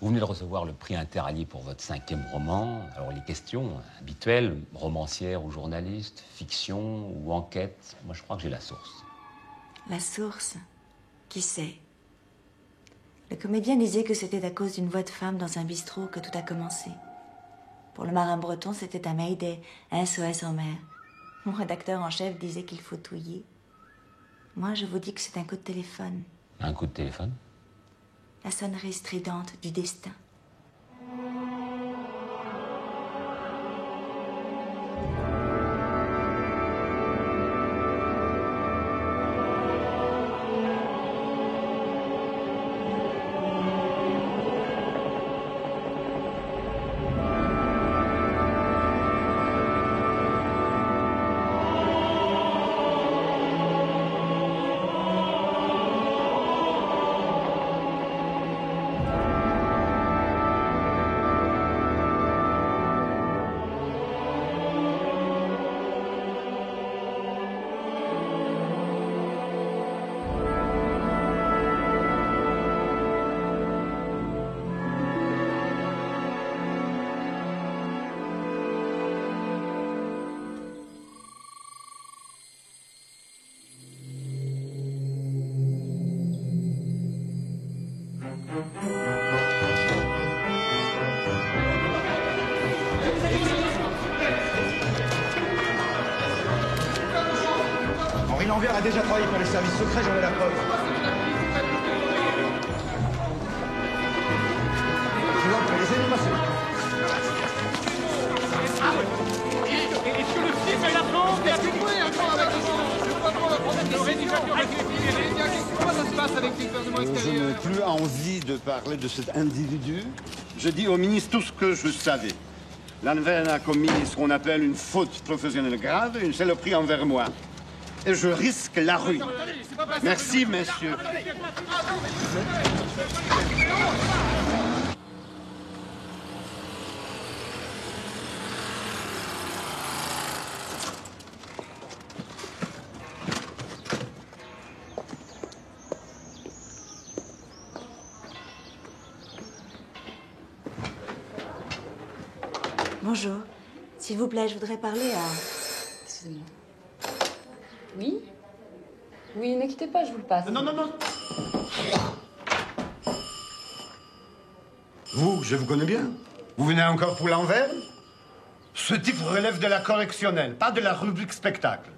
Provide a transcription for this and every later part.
Vous venez de recevoir le prix Interallié pour votre 5e roman. Alors les questions habituelles, romancière ou journaliste, fiction ou enquête, moi je crois que j'ai la source. La source? Qui sait? Le comédien disait que c'était à cause d'une voix de femme dans un bistrot que tout a commencé. Pour le marin breton, c'était un Mayday, un SOS en mer. Mon rédacteur en chef disait qu'il faut touiller. Moi, je vous dis que c'est un coup de téléphone. Un coup de téléphone? La sonnerie stridente du destin. Henri Lanvert a déjà travaillé pour les services secrets, j'en ai la preuve. Je vous en prie, laissez-nous passer. Est-ce que le film est la plante et a pu jouer un peu avec le rédicateur avec les filles? Comment ça se passe avec les gouvernements Je extérieurs? n'ai plus envie de parler de cet individu. Je dis au ministre tout ce que je savais. Lanvert a commis ce qu'on appelle une faute professionnelle grave et une saloperie envers moi. Et je risque la ruine. Merci, messieurs. Bonjour. S'il vous plaît, je voudrais parler à... Excusez-moi. Oui? Oui, ne quittez pas, je vous le passe. Non, non, non. Vous, je vous connais bien. Vous venez encore pour l'envers? Ce type relève de la correctionnelle, pas de la rubrique spectacle.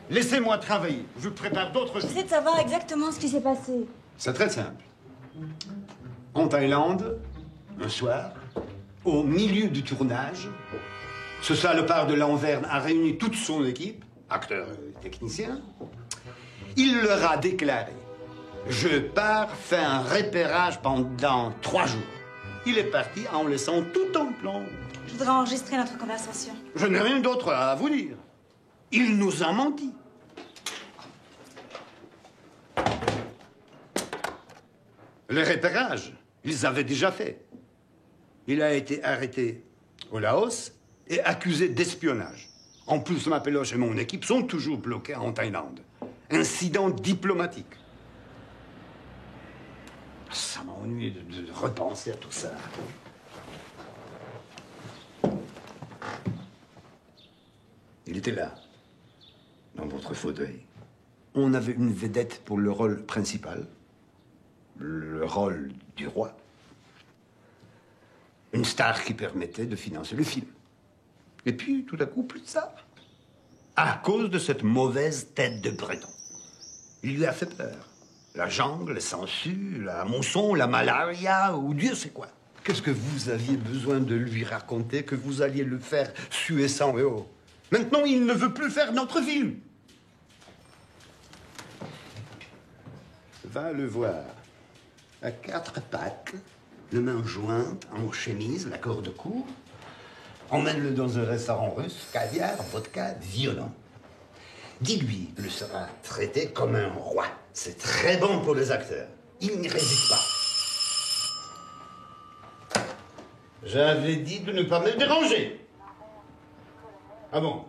Laissez-moi travailler. Je prépare d'autres choses. J'essaie de savoir exactement ce qui s'est passé. C'est très simple. En Thaïlande, un soir, au milieu du tournage, ce salopard de Lanvert a réuni toute son équipe, acteurs et techniciens. Il leur a déclaré « Je pars faire un repérage pendant 3 jours ». Il est parti en laissant tout en plan. Je voudrais enregistrer notre conversation. Je n'ai rien d'autre à vous dire. Il nous a menti. Le repérage, ils avaient déjà fait. Il a été arrêté au Laos et accusé d'espionnage. En plus, ma péloche et mon équipe sont toujours bloqués en Thaïlande. Incident diplomatique. Ça m'ennuie de repenser à tout ça. Il était là, dans votre fauteuil. On avait une vedette pour le rôle principal, le rôle du roi. Une star qui permettait de financer le film. Et puis, tout à coup, plus de ça. À cause de cette mauvaise tête de breton. Il lui a fait peur. La jungle, les sangsues, la mousson, la malaria, ou Dieu sait quoi. Qu'est-ce que vous aviez besoin de lui raconter que vous alliez le faire suer sang et eau? Maintenant, il ne veut plus faire notre film. Va le voir. À 4 pattes, les mains jointes, en chemise, la corde court. Emmène-le dans un restaurant russe, caviar, vodka, violon. Dis-lui qu'il sera traité comme un roi. C'est très bon pour les acteurs. Il n'y résiste pas. J'avais dit de ne pas me déranger. Ah bon?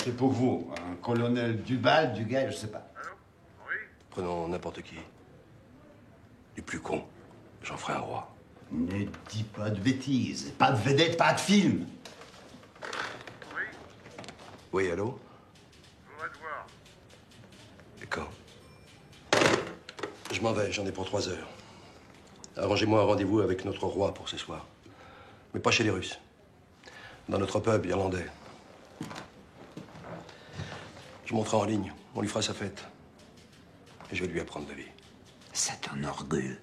C'est pour vous, un colonel Duval, Duguay, je sais pas. Prenons n'importe qui. Du plus con. J'en ferai un roi. Ne dis pas de bêtises. Pas de vedette, pas de film. Oui, allô? Je voudrais te voir. Et quand? Je m'en vais, j'en ai pour 3 heures. Arrangez-moi un rendez-vous avec notre roi pour ce soir. Mais pas chez les Russes. Dans notre pub irlandais. Je monterai en ligne, on lui fera sa fête. Et je vais lui apprendre la vie. C'est un orgueilleux.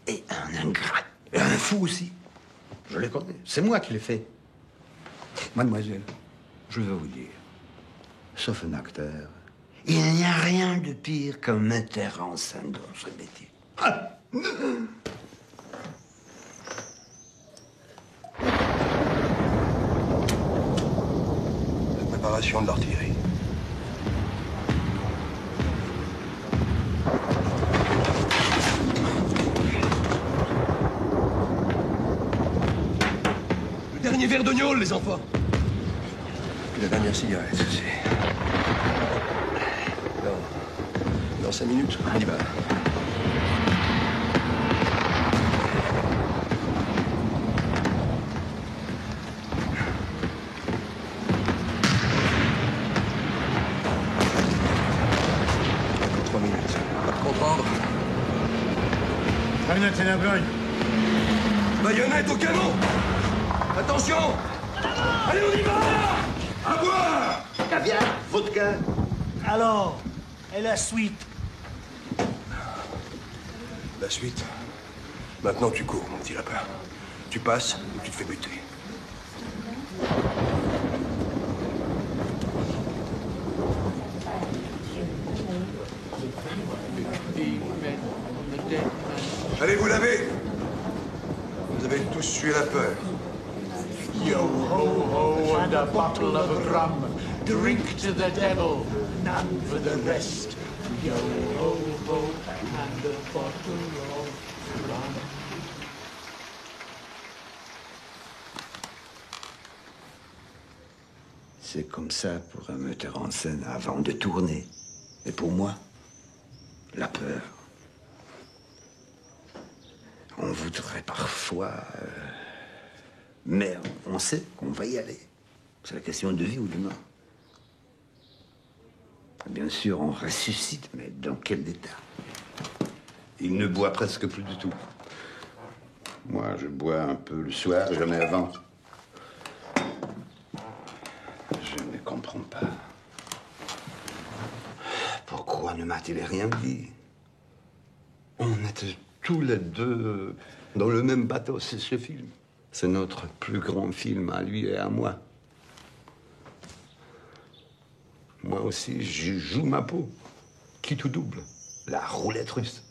Et un ingrat. Et un fou aussi. Je les connais. C'est moi qui l'ai fait. Mademoiselle, je veux vous dire, sauf un acteur, il n'y a rien de pire qu'un metteur en scène dans ce métier. Ah. La préparation de l'artillerie. Le dernier verre de gnôle, les enfants. Et la dernière cigarette, c'est... Dans 5 minutes, on y va. Baïonnette au canon! Attention! Allez, on y va! À boire! Caviar, vodka. Alors, et la suite? La suite. Maintenant, tu cours, mon petit lapin. Tu passes ou tu te fais buter. Allez vous laver! Vous avez tous tué la peur. Yo ho ho and a bottle of rum. Drink to the devil, none for the rest. Yo ho ho and a bottle of rum. C'est comme ça pour un metteur en scène avant de tourner. Et pour moi, la peur. On voudrait parfois... mais on sait qu'on va y aller. C'est la question de vie ou de mort. Bien sûr, on ressuscite, mais dans quel état? Il ne boit presque plus du tout. Moi, je bois un peu le soir, jamais avant. Je ne comprends pas. Pourquoi ne m'a-t-il rien dit? On était tous les deux dans le même bateau, c'est ce film. C'est notre plus grand film à lui et à moi. Moi aussi, je joue ma peau. Qui tout double? La roulette russe.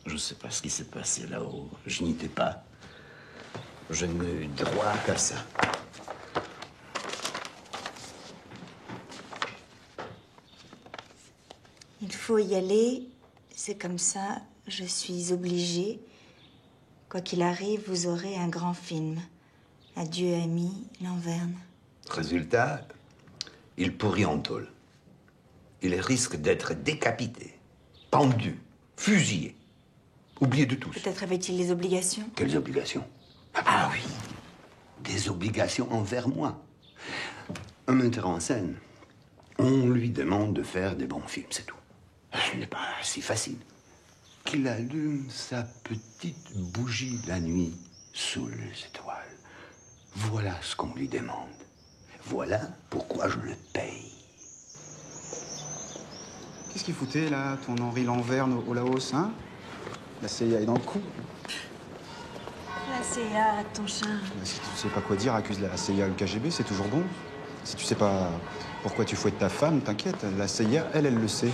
Je ne sais pas ce qui s'est passé là-haut. Je n'y étais pas. Je n'ai eu droit qu'à ça. Il faut y aller, c'est comme ça, je suis obligée. Quoi qu'il arrive, vous aurez un grand film. Adieu, ami, Lanverne. Résultat, il pourrit en tôle. Il risque d'être décapité, pendu, fusillé, oublié de tous. Peut-être avait-il des obligations? Quelles obligations? Ah oui, des obligations envers moi. Un metteur en scène, on lui demande de faire des bons films, c'est tout. Ce n'est pas si facile. Qu'il allume sa petite bougie la nuit sous les étoiles. Voilà ce qu'on lui demande. Voilà pourquoi je le paye. Qu'est-ce qu'il foutait, là, ton Henri Lanverne au Laos, hein? La CIA est dans le coup. La CIA, ton chat. Si tu sais pas quoi dire, accuse la CIA ou le KGB, c'est toujours bon. Si tu sais pas pourquoi tu fouettes ta femme, t'inquiète, la CIA, elle le sait.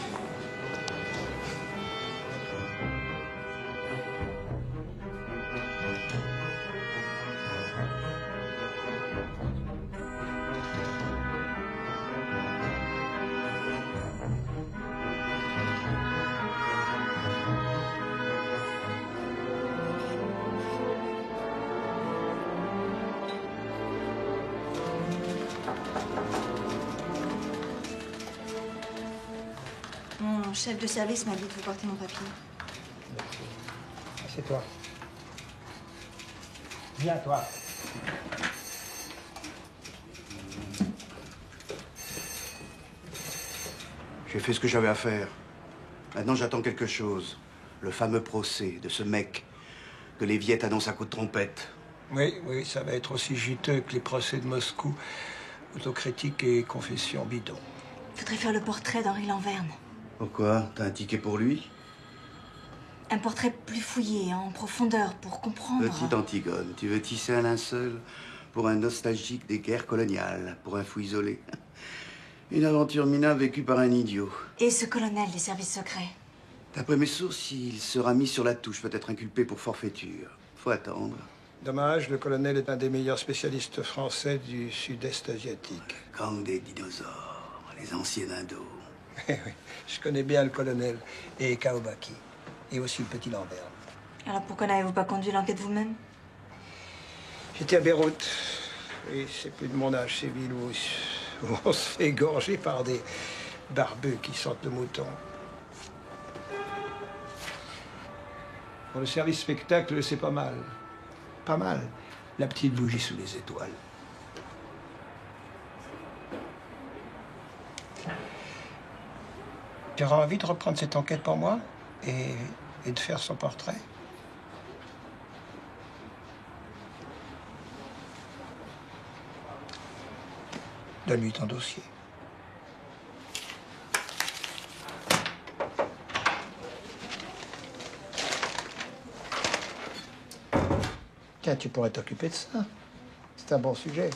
chef de service m'a dit de vous porter mon papier. Assieds-toi. Viens, toi. J'ai fait ce que j'avais à faire. Maintenant, j'attends quelque chose. Le fameux procès de ce mec que les Viettes annoncent à coups de trompette. Oui, ça va être aussi juteux que les procès de Moscou. Autocritique et confession bidon. Il faudrait faire le portrait d'Henri Lanverne. Pourquoi? T'as un ticket pour lui? Un portrait plus fouillé, en profondeur, pour comprendre. Petite Antigone, tu veux tisser un linceul pour un nostalgique des guerres coloniales, pour un fou isolé. Une aventure minable vécue par un idiot. Et ce colonel des services secrets? D'après mes sources, il sera mis sur la touche, peut-être inculpé pour forfaiture. Faut attendre. Dommage, le colonel est un des meilleurs spécialistes français du sud-est asiatique. Gang des dinosaures, les anciens Indos. Oui, je connais bien le colonel et Kaobaki. Et aussi le petit Lambert. Alors pourquoi n'avez-vous pas conduit l'enquête vous-même? J'étais à Beyrouth. Et c'est plus de mon âge, ces villes où on se fait égorger par des barbus qui sortent de moutons. Pour le service spectacle, c'est pas mal. Pas mal. La petite bougie sous les étoiles. Tu auras envie de reprendre cette enquête pour moi et de faire son portrait? Donne-lui ton dossier. Tiens, tu pourrais t'occuper de ça. C'est un bon sujet.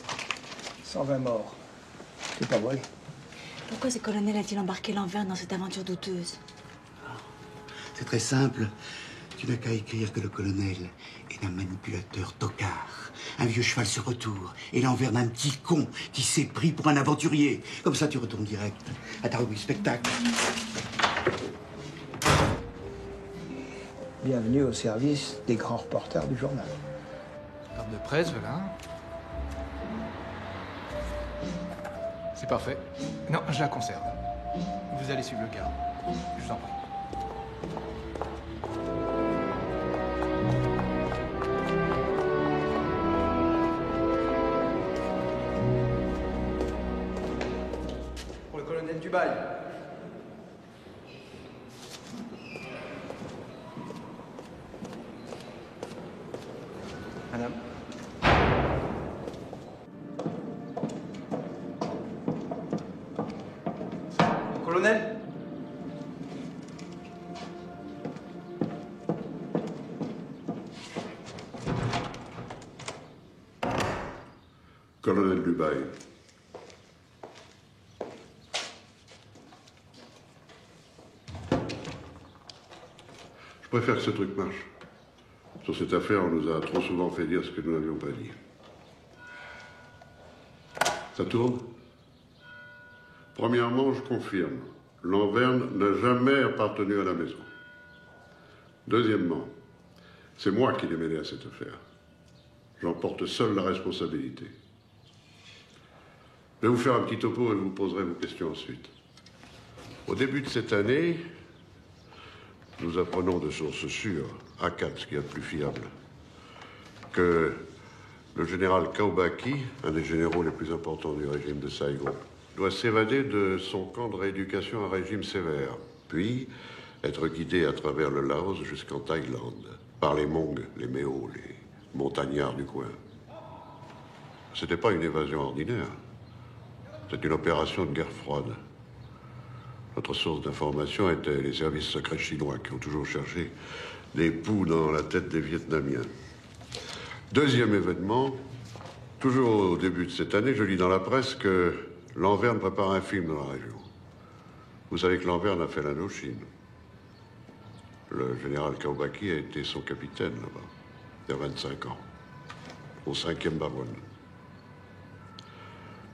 120 morts. C'est pas volé. Pourquoi ce colonel a-t-il embarqué Lanverne dans cette aventure douteuse? C'est très simple. Tu n'as qu'à écrire que le colonel est un manipulateur tocard, un vieux cheval sur retour, et Lanverne un petit con qui s'est pris pour un aventurier. Comme ça, tu retournes direct à ta rubrique spectacle. Bienvenue au service des grands reporters du journal. Carte de presse, voilà. C'est parfait. Non, je la conserve. Vous allez suivre le gars. Je vous en prie. Pour le colonel Dubaï. Madame. Colonel. Colonel Dubaï. Je préfère que ce truc marche. Sur cette affaire, on nous a trop souvent fait dire ce que nous n'avions pas dit. Ça tourne? Premièrement, je confirme, Lanverne n'a jamais appartenu à la maison. Deuxièmement, c'est moi qui l'ai mêlé à cette affaire. J'en porte seul la responsabilité. Je vais vous faire un petit topo et vous poserez vos questions ensuite. Au début de cette année, nous apprenons de sources sûres, A4, ce qu'il y a de plus fiable, que le général Kaobaki, un des généraux les plus importants du régime de Saigon, doit s'évader de son camp de rééducation à régime sévère, puis être guidé à travers le Laos jusqu'en Thaïlande, par les Mongs, les Méos, les montagnards du coin. C'était pas une évasion ordinaire. C'est une opération de guerre froide. Notre source d'information était les services secrets chinois qui ont toujours cherché des poux dans la tête des Vietnamiens. Deuxième événement, toujours au début de cette année, je lis dans la presse que Lanverne prépare un film dans la région. Vous savez que Lanverne a fait l'Indochine. Le général Kaobaki a été son capitaine là-bas, il y a 25 ans, au 5e Bavoine.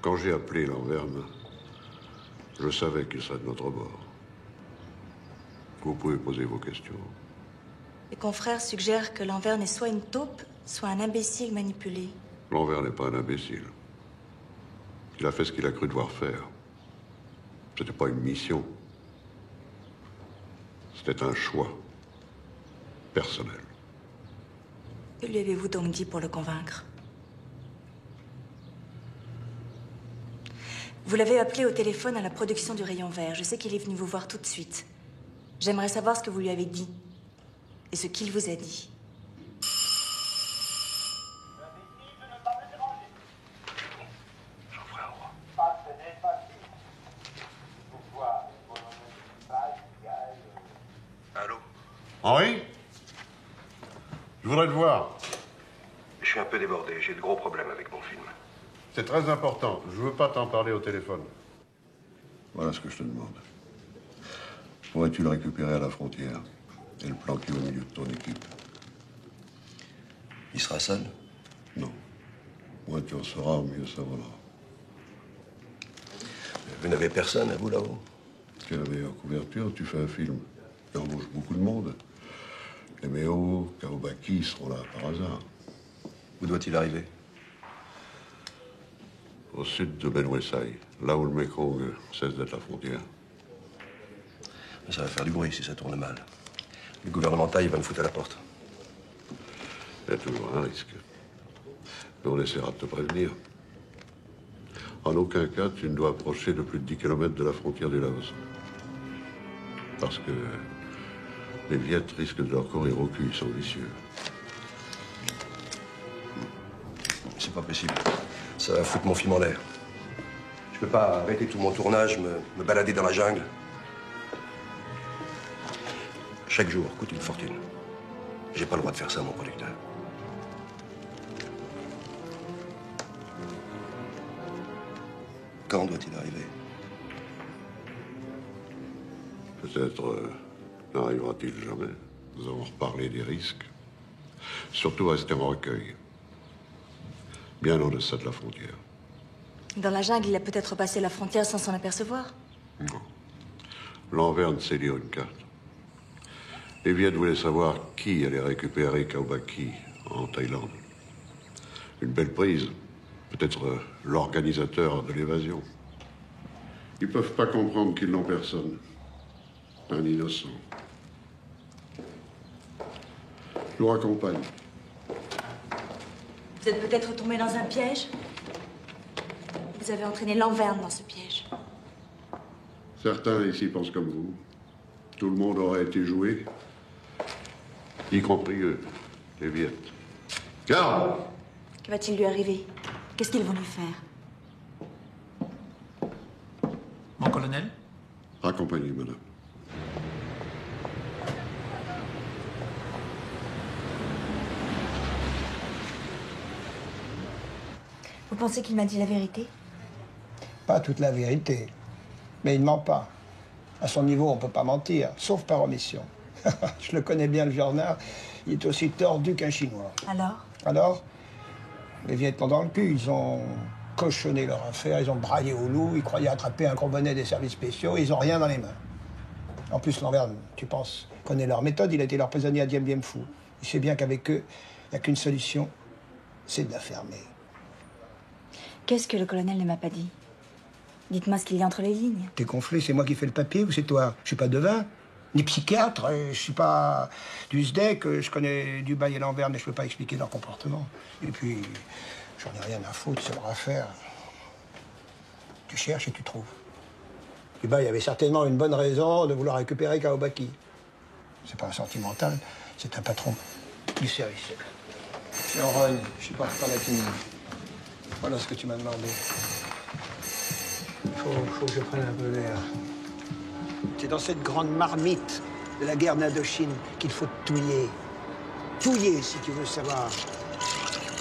Quand j'ai appelé Lanverne, je savais qu'il serait de notre bord. Vous pouvez poser vos questions. Les confrères suggèrent que Lanverne est soit une taupe, soit un imbécile manipulé. Lanverne n'est pas un imbécile. Il a fait ce qu'il a cru devoir faire. C'était pas une mission. C'était un choix personnel. Que lui avez-vous donc dit pour le convaincre? Vous l'avez appelé au téléphone à la production du Rayon Vert. Je sais qu'il est venu vous voir tout de suite. J'aimerais savoir ce que vous lui avez dit et ce qu'il vous a dit. Allô? Henri? Je voudrais te voir. Je suis un peu débordé, j'ai de gros problèmes avec mon film. C'est très important. Je veux pas t'en parler au téléphone. Voilà ce que je te demande. Pourrais-tu le récupérer à la frontière et le planquer au milieu de ton équipe? Il sera seul? Non. Moins tu en sauras, mieux ça vaudra. Vous n'avez personne à vous là-haut? Quelle meilleure couverture? Tu fais un film. Tu embauches beaucoup de monde. Keméo, Kaobaki seront là par hasard. Où doit-il arriver? Au sud de Ben Wesai, là où le Mekong cesse d'être la frontière. Mais ça va faire du bruit si ça tourne mal. Le gouvernement thaï va me foutre à la porte. Il y a toujours un risque. Mais on essaiera de te prévenir. En aucun cas, tu ne dois approcher de plus de 10 km de la frontière du Laos. Parce que les Viettes risquent de leur courir au cul, ils sont vicieux. C'est pas possible. Ça va foutre mon film en l'air. Je peux pas arrêter tout mon tournage, me balader dans la jungle. Chaque jour coûte une fortune. J'ai pas le droit de faire ça, mon producteur. Quand doit-il arriver? Peut-être n'arrivera-t-il jamais. Nous avons reparlé des risques. Surtout rester en recueil. Bien en deçà de la frontière. Dans la jungle, il a peut-être passé la frontière sans s'en apercevoir. Non. Lanverne sait lire une carte. Les Viettes voulaient savoir qui allait récupérer Kaobaki en Thaïlande. Une belle prise. Peut-être l'organisateur de l'évasion. Ils peuvent pas comprendre qu'ils n'ont personne. Un innocent. Je vous raccompagne. Vous êtes peut-être tombé dans un piège? Vous avez entraîné Lanverne dans ce piège. Certains ici pensent comme vous. Tout le monde aurait été joué, y compris eux, les Viettes. Garde! Que va-t-il lui arriver? Qu'est-ce qu'ils vont lui faire? Mon colonel? Raccompagnez, madame. Vous pensez qu'il m'a dit la vérité? Pas toute la vérité. Mais il ne ment pas. À son niveau, on ne peut pas mentir, sauf par omission. Je le connais bien, le Jornard. Il est aussi tordu qu'un Chinois. Alors, les Viettes l'ont dans le cul. Ils ont cochonné leur affaire, ils ont braillé au loup, ils croyaient attraper un gros bonnet des services spéciaux, ils n'ont rien dans les mains. En plus, Lanverne, tu penses, connaît leur méthode, il a été leur prisonnier à Dien Bien Phu. Il sait bien qu'avec eux, il n'y a qu'une solution, c'est de la fermer. Qu'est-ce que le colonel ne m'a pas dit? Dites-moi ce qu'il y a entre les lignes. T'es gonflé, c'est moi qui fais le papier ou c'est toi? Je suis pas devin, ni psychiatre, je suis pas du SDEC, je connais Dubaï et Lanverne, mais je peux pas expliquer leur comportement. Et puis, j'en ai rien à foutre, c'est leur affaire. Tu cherches et tu trouves. Dubaï avait certainement une bonne raison de vouloir récupérer Kaobaki. C'est pas un sentimental, c'est un patron du service. Je suis en rogne, je suis pas en Latine. Voilà ce que tu m'as demandé. Faut que je prenne un peu d'air. C'est dans cette grande marmite de la guerre d'Indochine qu'il faut touiller. Touiller si tu veux savoir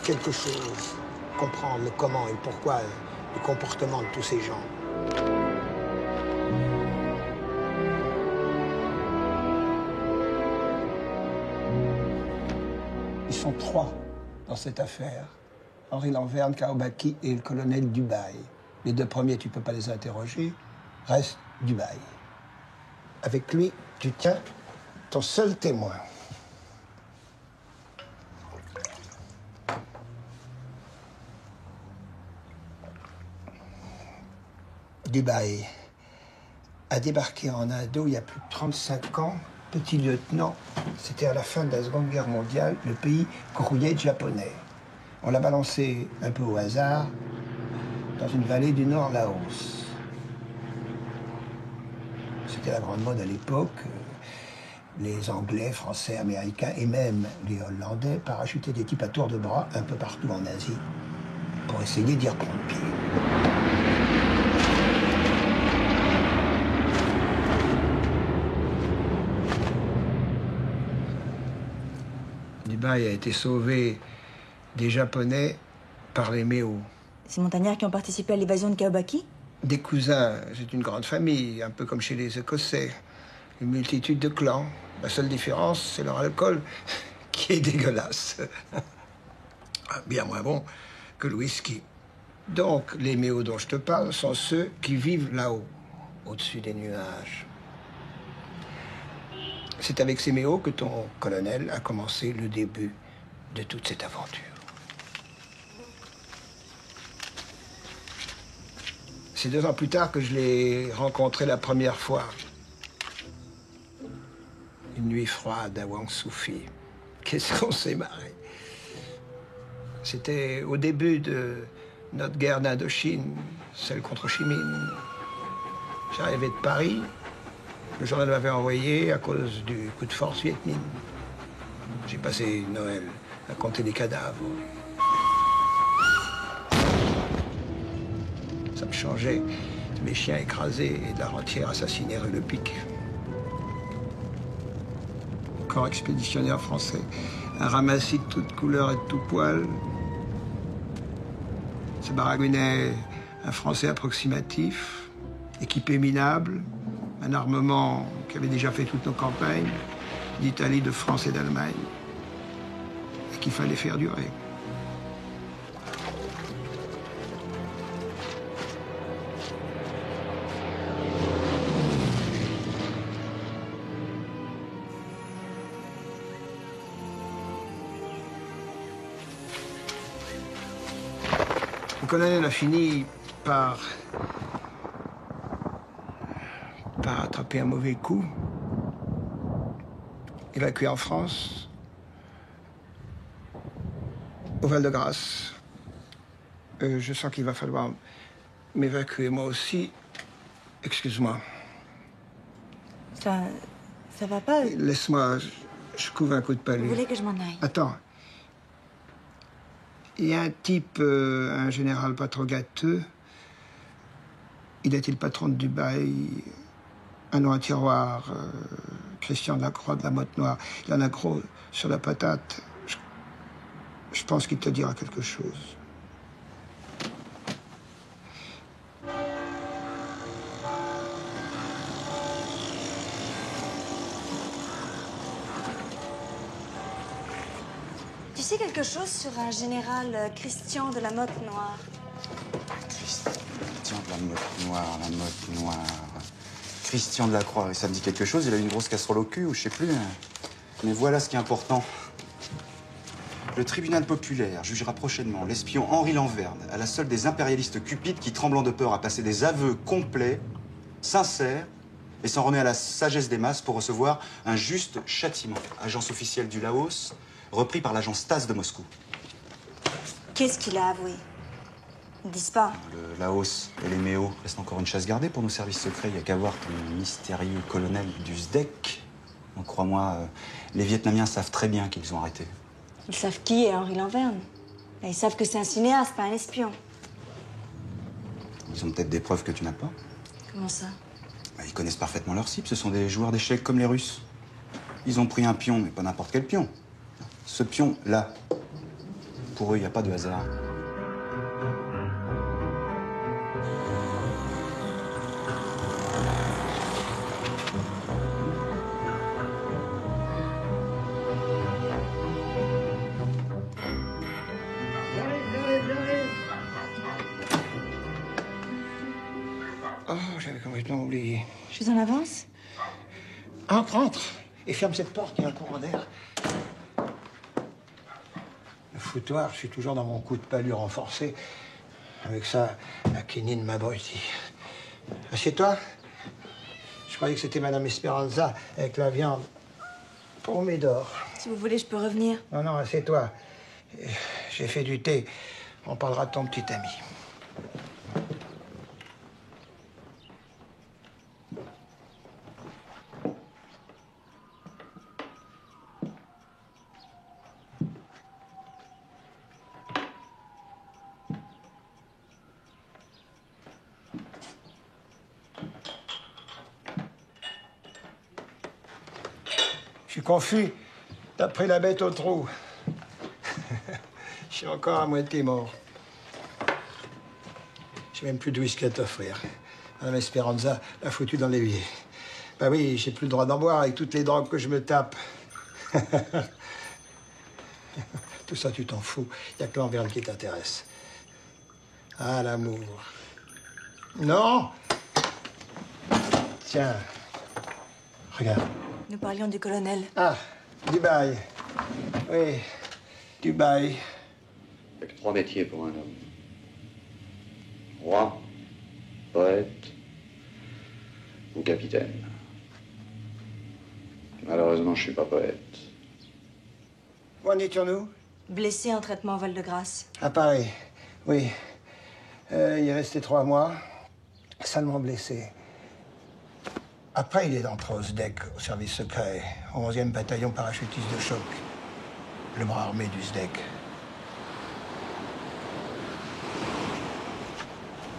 quelque chose, comprendre le comment et le pourquoi du comportement de tous ces gens. Ils sont trois dans cette affaire. Henri Lanverne, Kaobaki et le colonel Dubaï. Les deux premiers, tu peux pas les interroger. Reste Dubaï. Avec lui, tu tiens ton seul témoin. Dubaï a débarqué en Indo il y a plus de 35 ans petit lieutenant. C'était à la fin de la Seconde Guerre mondiale. Le pays grouillait de Japonais. On l'a balancé un peu au hasard dans une vallée du Nord Laos. C'était la grande mode à l'époque. Les Anglais, Français, Américains et même les Hollandais parachutaient des types à tour de bras un peu partout en Asie pour essayer d'y reprendre pied. Dubaï a été sauvé des Japonais par les Méo. Ces montagnards qui ont participé à l'évasion de Kaobaki? Des cousins, c'est une grande famille, un peu comme chez les Écossais. Une multitude de clans. La seule différence, c'est leur alcool, qui est dégueulasse. Bien moins bon que le whisky. Donc, les Méo dont je te parle sont ceux qui vivent là-haut, au-dessus des nuages. C'est avec ces Méo que ton colonel a commencé le début de toute cette aventure. C'est 2 ans plus tard que je l'ai rencontré la première fois. Une nuit froide à Wang Soufi. Qu'est-ce qu'on s'est marré. C'était au début de notre guerre d'Indochine, celle contre Ho Chi Minh. J'arrivais de Paris. Le journal m'avait envoyé à cause du coup de force Viet Minh. J'ai passé Noël à compter des cadavres. Ça me changeait de mes chiens écrasés et de la rentière assassinée rue Le Pic. Corps expéditionnaire français, un ramassis de toutes couleurs et de tout poil. Se baragouinait un Français approximatif, équipé minable, un armement qui avait déjà fait toutes nos campagnes, d'Italie, de France et d'Allemagne, et qu'il fallait faire durer. Le colonel a fini par attraper un mauvais coup, évacué en France, au Val-de-Grâce. Je sens qu'il va falloir m'évacuer moi aussi. Excuse-moi. Ça va pas? Laisse-moi, je couvre un coup de palu. Vous voulez que je m'en aille? Attends. Il y a un type, un général pas trop gâteux. Il était le patron de Dubaï. Un nom à tiroir, Christian de la Croix de la Motte Noire. Il en a gros sur la patate. Je pense qu'il te dira quelque chose. Tu sais quelque chose sur un général Christian de la Motte Noire? Christian de la Motte Noire, la Motte Noire. Christian de la Croix, ça me dit quelque chose? Il a eu une grosse casserole au cul, ou je sais plus. Mais voilà ce qui est important. Le tribunal populaire jugera prochainement l'espion Henri Lanverne à la solde des impérialistes cupides qui, tremblant de peur, a passé des aveux complets, sincères, et s'en remet à la sagesse des masses pour recevoir un juste châtiment. Agence officielle du Laos, repris par l'agence Stas de Moscou. Qu'est-ce qu'il a avoué? Ils disent pas. Le Laos et les Méo restent encore une chasse gardée pour nos services secrets. Il n'y a qu'à voir ton mystérieux colonel du SDEC. Donc, crois-moi, les Vietnamiens savent très bien qu'ils ont arrêté. Ils savent qui est Henri Lanverne. Et ils savent que c'est un cinéaste, pas un espion. Ils ont peut-être des preuves que tu n'as pas. Comment ça? Ils connaissent parfaitement leur cible. Ce sont des joueurs d'échecs comme les Russes. Ils ont pris un pion, mais pas n'importe quel pion. Ce pion-là, pour eux, il n'y a pas de hasard. Oh, j'avais complètement oublié. Je suis en avance? Entre. Et ferme cette porte, il y a un courant d'air. Le foutoir, je suis toujours dans mon coup de palu renforcé. Avec ça, la quinine m'abrutit. Assieds-toi. Je croyais que c'était Madame Esperanza avec la viande Pour Médor. Si vous voulez, je peux revenir. Non, non, assieds-toi. J'ai fait du thé. On parlera de ton petit ami. Je suis confus. T'as pris la bête au trou. Je suis encore à moitié mort. J'ai même plus de whisky à t'offrir. Madame Esperanza l'a foutu dans l'évier. Bah oui, j'ai plus le droit d'en boire avec toutes les drogues que je me tape. Tout ça, tu t'en fous. Il n'y a que l'envers qui t'intéresse. Ah, l'amour. Non! Tiens. Regarde. Nous parlions du colonel. Ah, Dubaï. Oui, Dubaï. Il n'y a que 3 métiers pour un homme. Roi, poète ou capitaine. Malheureusement, je ne suis pas poète. Où en étions-nous? Blessé en traitement vol de grâce. À Paris, oui. Il est resté 3 mois, salement blessé. Après, il est entré au SDEC, au service secret, au 11e bataillon parachutiste de choc, le bras armé du SDEC.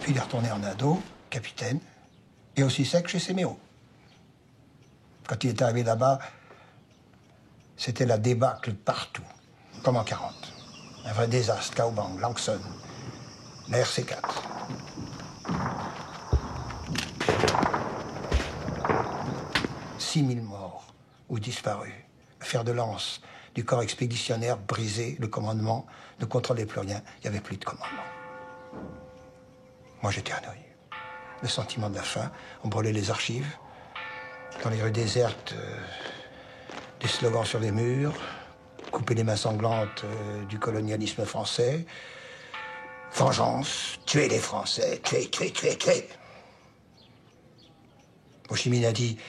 Puis il est retourné en ado, capitaine, et aussi sec chez Séméo. Quand il est arrivé là-bas, c'était la débâcle partout, comme en 40. Un vrai désastre, Kaobang, Langson, la RC4. « 6000 morts ou disparus. Fer de lance du corps expéditionnaire brisé, le commandement ne contrôlait plus rien, il n'y avait plus de commandement. Moi, j'étais à Hanoï. Le sentiment de la faim, on brûlait les archives. Dans les rues désertes, des slogans sur les murs, couper les mains sanglantes du colonialisme français. Vengeance, tuer les Français, tuer, tuer, tuer, tuer. Ho Chi Minh a dit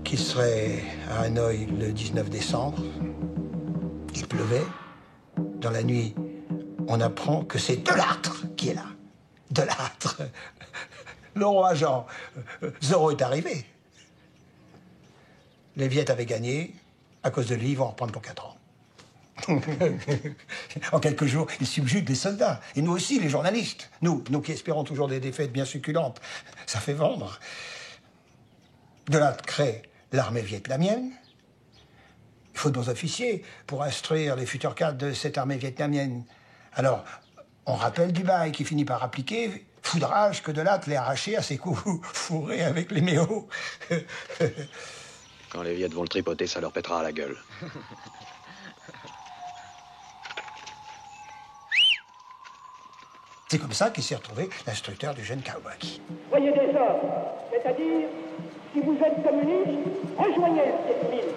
qu'il serait à Hanoï le 19 décembre. Il pleuvait. Dans la nuit, on apprend que c'est Delattre qui est là. Delattre. Le roi Jean. Zorro est arrivé. Les Viettes avaient gagné. À cause de lui, ils vont en reprendre pour 4 ans. En quelques jours, ils subjuguent les soldats. Et nous aussi, les journalistes. Nous qui espérons toujours des défaites bien succulentes. Ça fait vendre. Delattre crée l'armée vietnamienne. Il faut de bons officiers pour instruire les futurs cadres de cette armée vietnamienne. Alors, on rappelle Dubaï qui finit par appliquer foudrage que Delattre l'ait arraché à ses coups fourrés avec les méos. Quand les Viettes vont le tripoter, ça leur pètera à la gueule. C'est comme ça qu'il s'est retrouvé l'instructeur du jeune Kaobaki. Soyez des hommes, c'est-à-dire, si vous êtes communiste, rejoignez le Viet Minh.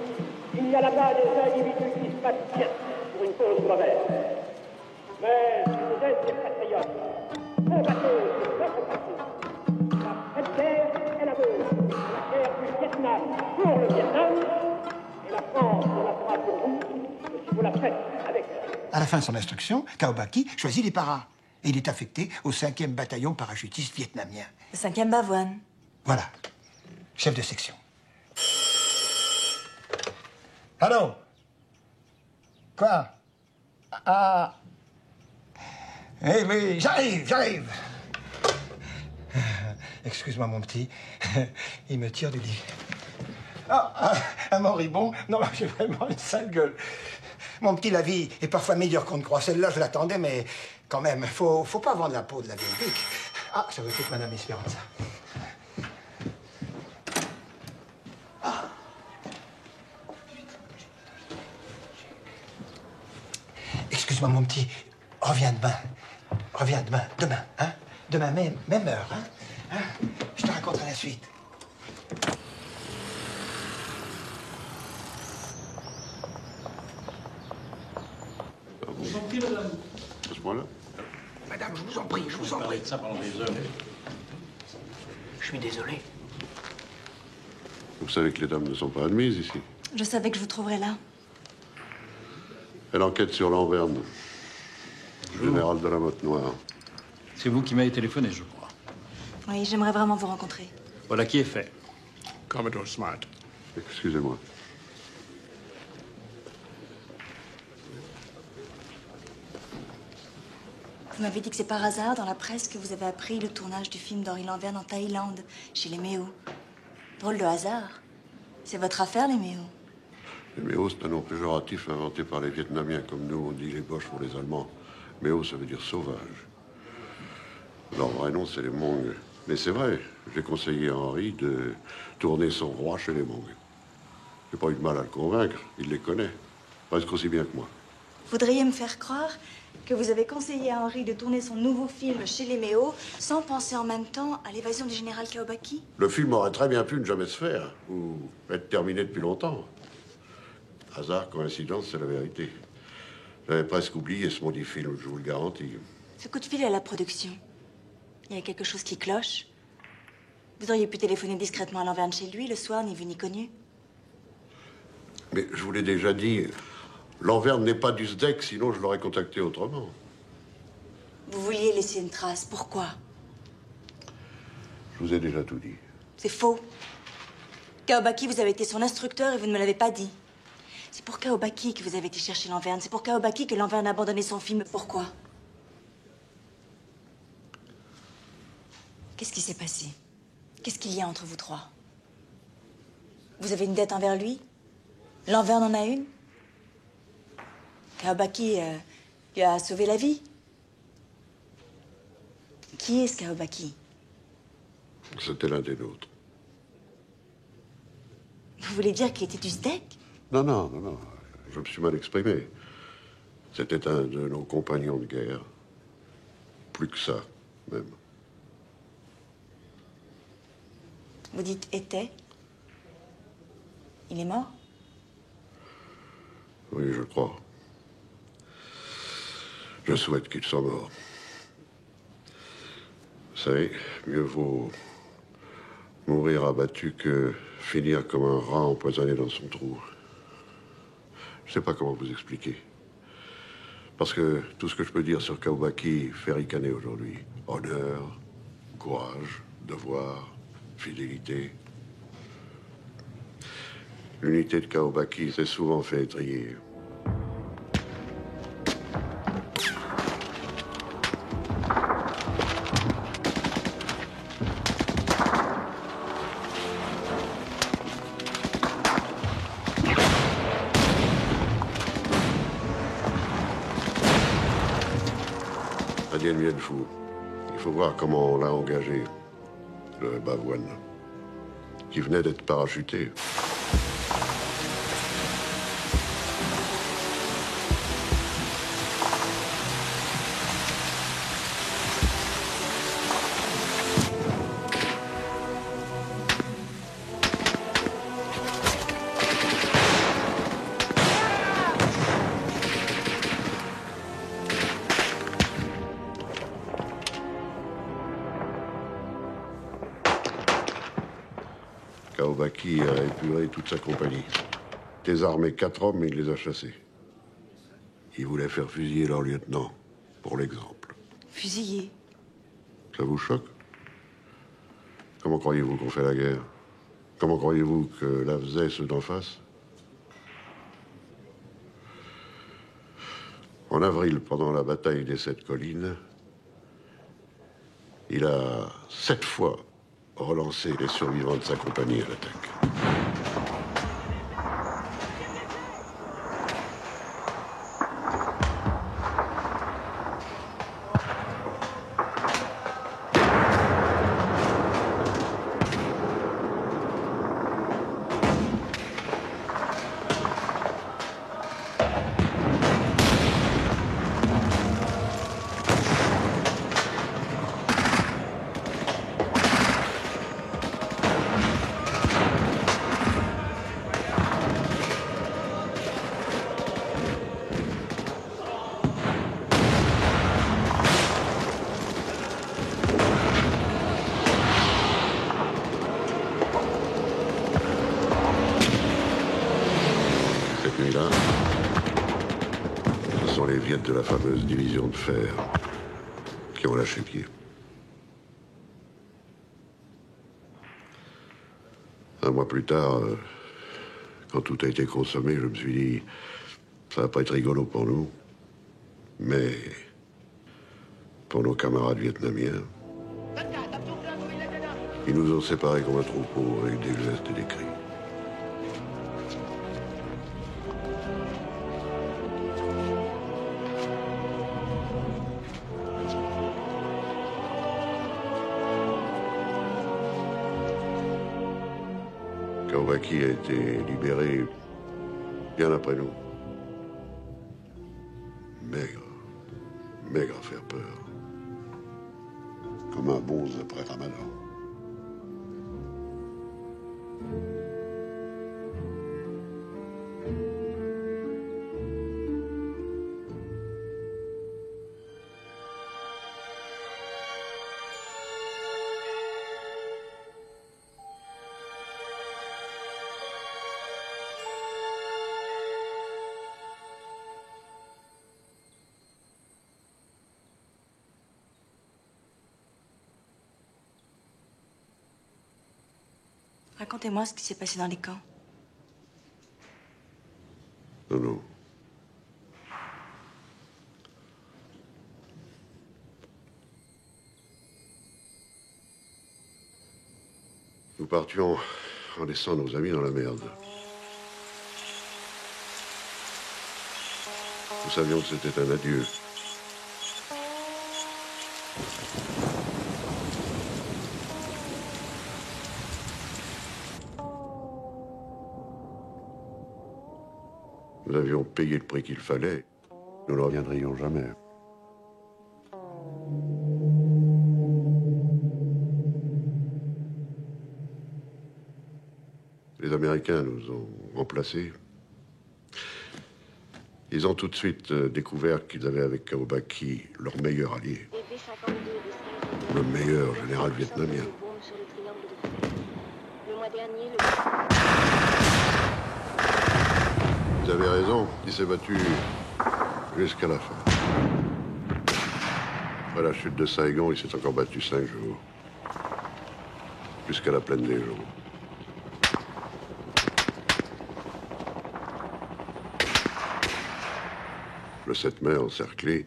Il y a là-bas des individus qui se battent bien pour une cause mauvaise. Mais si vous êtes des patriotes, combattez sur votre parti. Cette guerre est la vôtre, la guerre du Vietnam pour le Vietnam, et la France ne la fera pour vous que si vous la faites avec elle. À la fin de son instruction, Kaobaki choisit les paras. Et il est affecté au 5e bataillon parachutiste vietnamien. Le 5e Bavoine. Voilà. Chef de section. Allô? Quoi? Ah. Eh oui, j'arrive. Excuse-moi, mon petit. Il me tire du lit. Ah, un moribond? Non, j'ai vraiment une sale gueule. Mon petit, la vie est parfois meilleure qu'on ne croit. Celle-là, je l'attendais, mais quand même, faut pas vendre la peau de la vieille bique. Ah, ça veut dire Madame Esperanza. Ah. Excuse-moi, mon petit. Reviens demain, hein? Demain, même heure, hein? Je te raconterai la suite. Je vous en prie, madame. À ce point-là? Madame, je vous en prie. Ça pendant des heures. Je suis désolé. Vous savez que les dames ne sont pas admises ici. Je savais que je vous trouverais là. Elle enquête sur Lanverne, général de la Motte Noire. C'est vous qui m'avez téléphoné, je crois. Oui, j'aimerais vraiment vous rencontrer. Voilà qui est fait. Commodore Smart. Excusez-moi. Vous m'avez dit que c'est par hasard, dans la presse, que vous avez appris le tournage du film d'Henri Lanverne en Thaïlande, chez les Méo. Drôle de hasard. C'est votre affaire, les Méo. Les Méo, c'est un nom péjoratif inventé par les Vietnamiens, comme nous, on dit les Boches pour les Allemands. Méo, ça veut dire sauvage. Leur vrai nom, c'est les Hmong. Mais c'est vrai, j'ai conseillé à Henri de tourner son roi chez les Hmong. J'ai pas eu de mal à le convaincre, il les connaît. Presque aussi bien que moi. Voudriez me faire croire que vous avez conseillé à Henri de tourner son nouveau film chez les Méo sans penser en même temps à l'évasion du général Kawabaki? Le film aurait très bien pu ne jamais se faire, ou être terminé depuis longtemps. Hasard, coïncidence, c'est la vérité. J'avais presque oublié ce maudit film, je vous le garantis. Ce coup de fil à la production. Il y a quelque chose qui cloche. Vous auriez pu téléphoner discrètement à Lanverne chez lui le soir, ni vu ni connu. Mais je vous l'ai déjà dit, Lanverne n'est pas du SDEC, sinon je l'aurais contacté autrement. Vous vouliez laisser une trace. Pourquoi? Je vous ai déjà tout dit. C'est faux. Kawabaki, vous avez été son instructeur et vous ne me l'avez pas dit. C'est pour Kawabaki que vous avez été chercher Lanverne. C'est pour Kawabaki que Lanverne a abandonné son film. Pourquoi? Qu'est-ce qui s'est passé? Qu'est-ce qu'il y a entre vous trois? Vous avez une dette envers lui? Lanverne en a une? Kawabaki lui a sauvé la vie? Qui est ce Kawabaki? C'était l'un des nôtres. Vous voulez dire qu'il était du SDEC? Non, non, non, non. Je me suis mal exprimé. C'était un de nos compagnons de guerre. Plus que ça, même. Vous dites était? Il est mort? Oui, je crois. Je souhaite qu'il soit mort. Vous savez, mieux vaut mourir abattu que finir comme un rat empoisonné dans son trou. Je sais pas comment vous expliquer. Parce que tout ce que je peux dire sur Kawabaki fait ricaner aujourd'hui. Honneur, courage, devoir, fidélité. L'unité de Kawabaki s'est souvent fait étriller. Adien Bien Phu. Il faut voir comment on l'a engagé, le Bavoine, qui venait d'être parachuté. Kawabaki a épuré toute sa compagnie. Désarmé 4 hommes, il les a chassés. Il voulait faire fusiller leur lieutenant, pour l'exemple. Fusillé? Ça vous choque? Comment croyez-vous qu'on fait la guerre? Comment croyez-vous que la faisaient ceux d'en face? En avril, pendant la bataille des 7 collines, il a 7 fois relancé les survivants de sa compagnie à l'attaque. viennent de la fameuse division de fer qui ont lâché pied. Un mois plus tard, quand tout a été consommé, je me suis dit, ça va pas être rigolo pour nous, mais pour nos camarades vietnamiens. Ils nous ont séparés comme un troupeau avec des gestes et des cris. Kaubacky a été libéré bien après nous. Maigre, maigre à faire peur. Comme un bonze après Ramadan. Racontez-moi ce qui s'est passé dans les camps. Non, non. Nous partions en laissant nos amis dans la merde. Nous savions que c'était un adieu. Nous avions payé le prix qu'il fallait. Nous ne reviendrions jamais. Les Américains nous ont remplacés. Ils ont tout de suite découvert qu'ils avaient avec Kaubacky leur meilleur allié. Le meilleur général vietnamien. Vous avez raison, il s'est battu jusqu'à la fin. Après la chute de Saigon, il s'est encore battu 5 jours. Jusqu'à la pleine des jours. Le 7 mai, encerclé,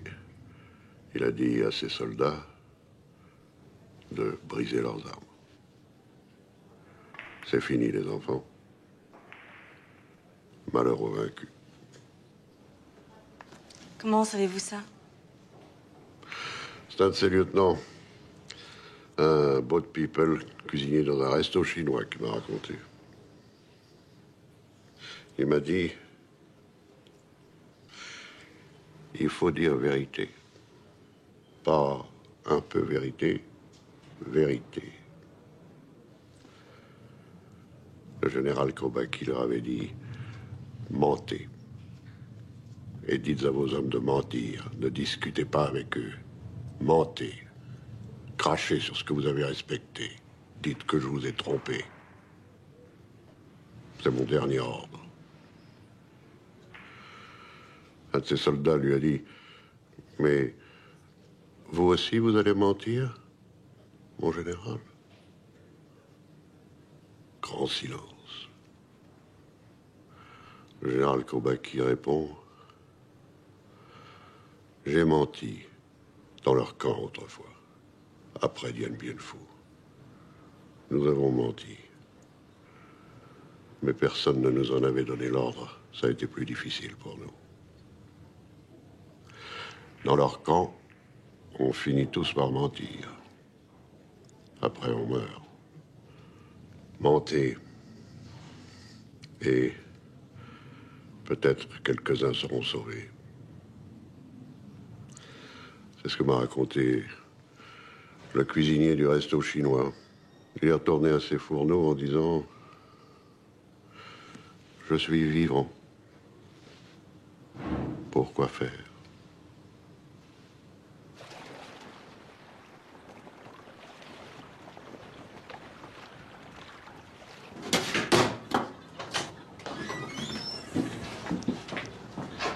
il a dit à ses soldats de briser leurs armes. C'est fini, les enfants. Malheur aux vaincus. Comment savez-vous ça? C'est un de ses lieutenants, un boat people, cuisinier dans un resto chinois, qui m'a raconté. Il m'a dit, il faut dire vérité. Pas un peu vérité, vérité. Le général Kaubacky leur avait dit, mentez. Et dites à vos hommes de mentir. Ne discutez pas avec eux. Mentez. Crachez sur ce que vous avez respecté. Dites que je vous ai trompé. C'est mon dernier ordre. Un de ses soldats lui a dit, mais vous aussi, vous allez mentir, mon général? Grand silence. Le général Kaubacky répond, j'ai menti dans leur camp autrefois, après Dien Bien Phu. Nous avons menti. Mais personne ne nous en avait donné l'ordre. Ça a été plus difficile pour nous. Dans leur camp, on finit tous par mentir. Après, on meurt. Mentez. Et peut-être quelques-uns seront sauvés. C'est ce que m'a raconté le cuisinier du resto chinois. Il est retourné à ses fourneaux en disant « Je suis vivant. Pourquoi faire ?»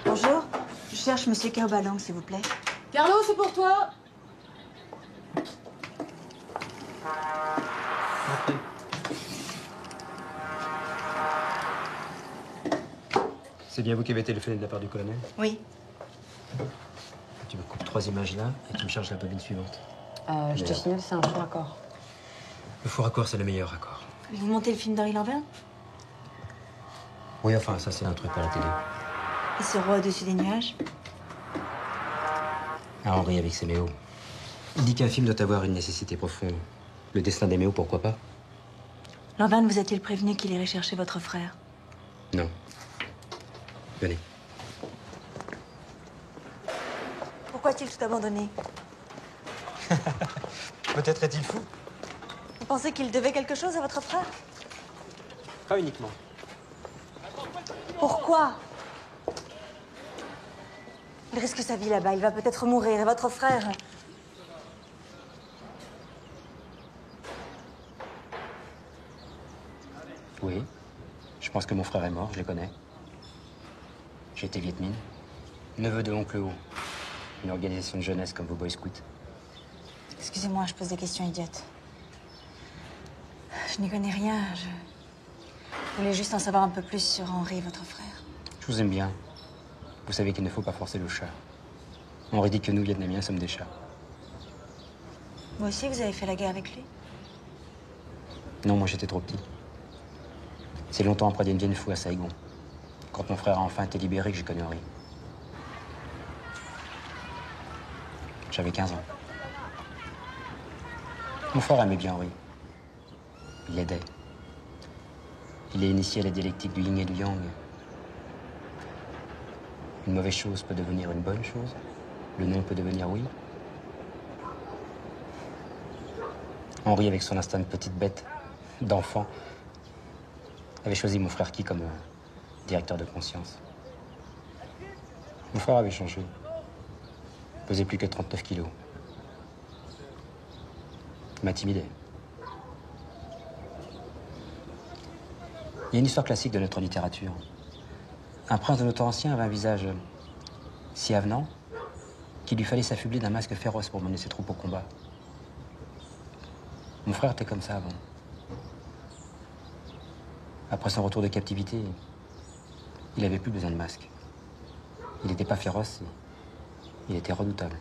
Bonjour, je cherche Monsieur Kaobalang, s'il vous plaît. Carlo, c'est pour toi. C'est bien vous qui avez téléphoné de la part du colonel? Oui. Tu me coupes 3 images là et tu me charges la bobine suivante. Je te signale, c'est un faux raccord. Le faux raccord, c'est le meilleur raccord. Vous montez le film d'Henri Lanvin? Oui, enfin, ça, c'est un truc à la télé. Et ce roi au-dessus des nuages? Ah, Henri avec ses méos. Il dit qu'un film doit avoir une nécessité profonde. Le destin des méos, pourquoi pas? Lanvin vous a-t-il prévenu qu'il irait chercher votre frère? Non. Venez. Pourquoi a-t-il tout abandonné? Peut-être est-il fou. Vous pensez qu'il devait quelque chose à votre frère? Pas uniquement. Pourquoi? Il risque sa vie là-bas, il va peut-être mourir. Et votre frère? Oui. Je pense que mon frère est mort, je le connais. J'étais Viet Minh, neveu de Oncle Ho, une organisation de jeunesse comme vos Boy Scouts. Excusez-moi, je pose des questions idiotes. Je n'y connais rien, je voulais juste en savoir un peu plus sur Henri, votre frère. Je vous aime bien. Vous savez qu'il ne faut pas forcer le chat. Henri dit que nous, Vietnamiens, sommes des chats. Vous aussi, vous avez fait la guerre avec lui? Non, moi j'étais trop petit. C'est longtemps après Dien Bien Phu à Saigon. Quand mon frère a enfin été libéré, que j'ai connu Henri. J'avais 15 ans. Mon frère aimait bien Henri. Il l'aidait. Il l'a initié à la dialectique du yin et du yang. Une mauvaise chose peut devenir une bonne chose. Le non peut devenir oui. Henri, avec son instinct de petite bête, d'enfant, avait choisi mon frère Guy comme directeur de conscience. Mon frère avait changé. Il pesait plus que 39 kilos. Il m'intimidait. Il y a une histoire classique de notre littérature. Un prince de notre temps ancien avait un visage si avenant qu'il lui fallait s'affubler d'un masque féroce pour mener ses troupes au combat. Mon frère était comme ça avant. Après son retour de captivité, il n'avait plus besoin de masque. Il n'était pas féroce, il était redoutable.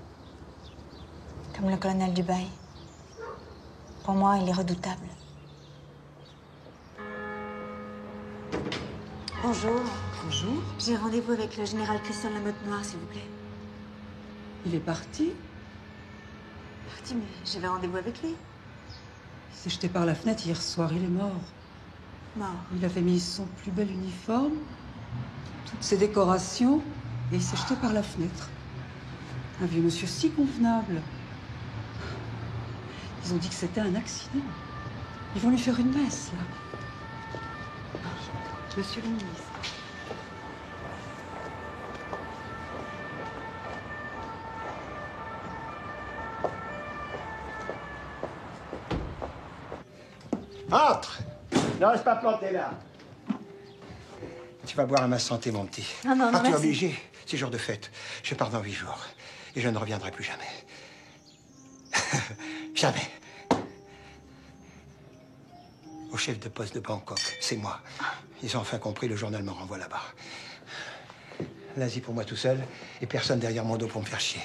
Comme le colonel Dubaï. Pour moi, il est redoutable. Bonjour. Bonjour. J'ai rendez-vous avec le général Christian Lamotte-Noir, s'il vous plaît. Il est parti? Parti, mais j'avais rendez-vous avec lui. Il s'est jeté par la fenêtre hier soir, il est mort. Mort. Il avait mis son plus bel uniforme, toutes ses décorations, et il s'est jeté par la fenêtre. Un vieux monsieur si convenable. Ils ont dit que c'était un accident. Ils vont lui faire une messe, là. Monsieur le ministre. Entre! Ne reste pas planté là. Tu vas boire à ma santé, mon petit. Non, non, non, tu es merci. obligé. C'est jour de fête. Je pars dans 8 jours. Et je ne reviendrai plus jamais. Jamais. Au chef de poste de Bangkok, c'est moi. Ils ont enfin compris, le journal me renvoie là-bas. L'Asie pour moi tout seul, et personne derrière mon dos pour me faire chier.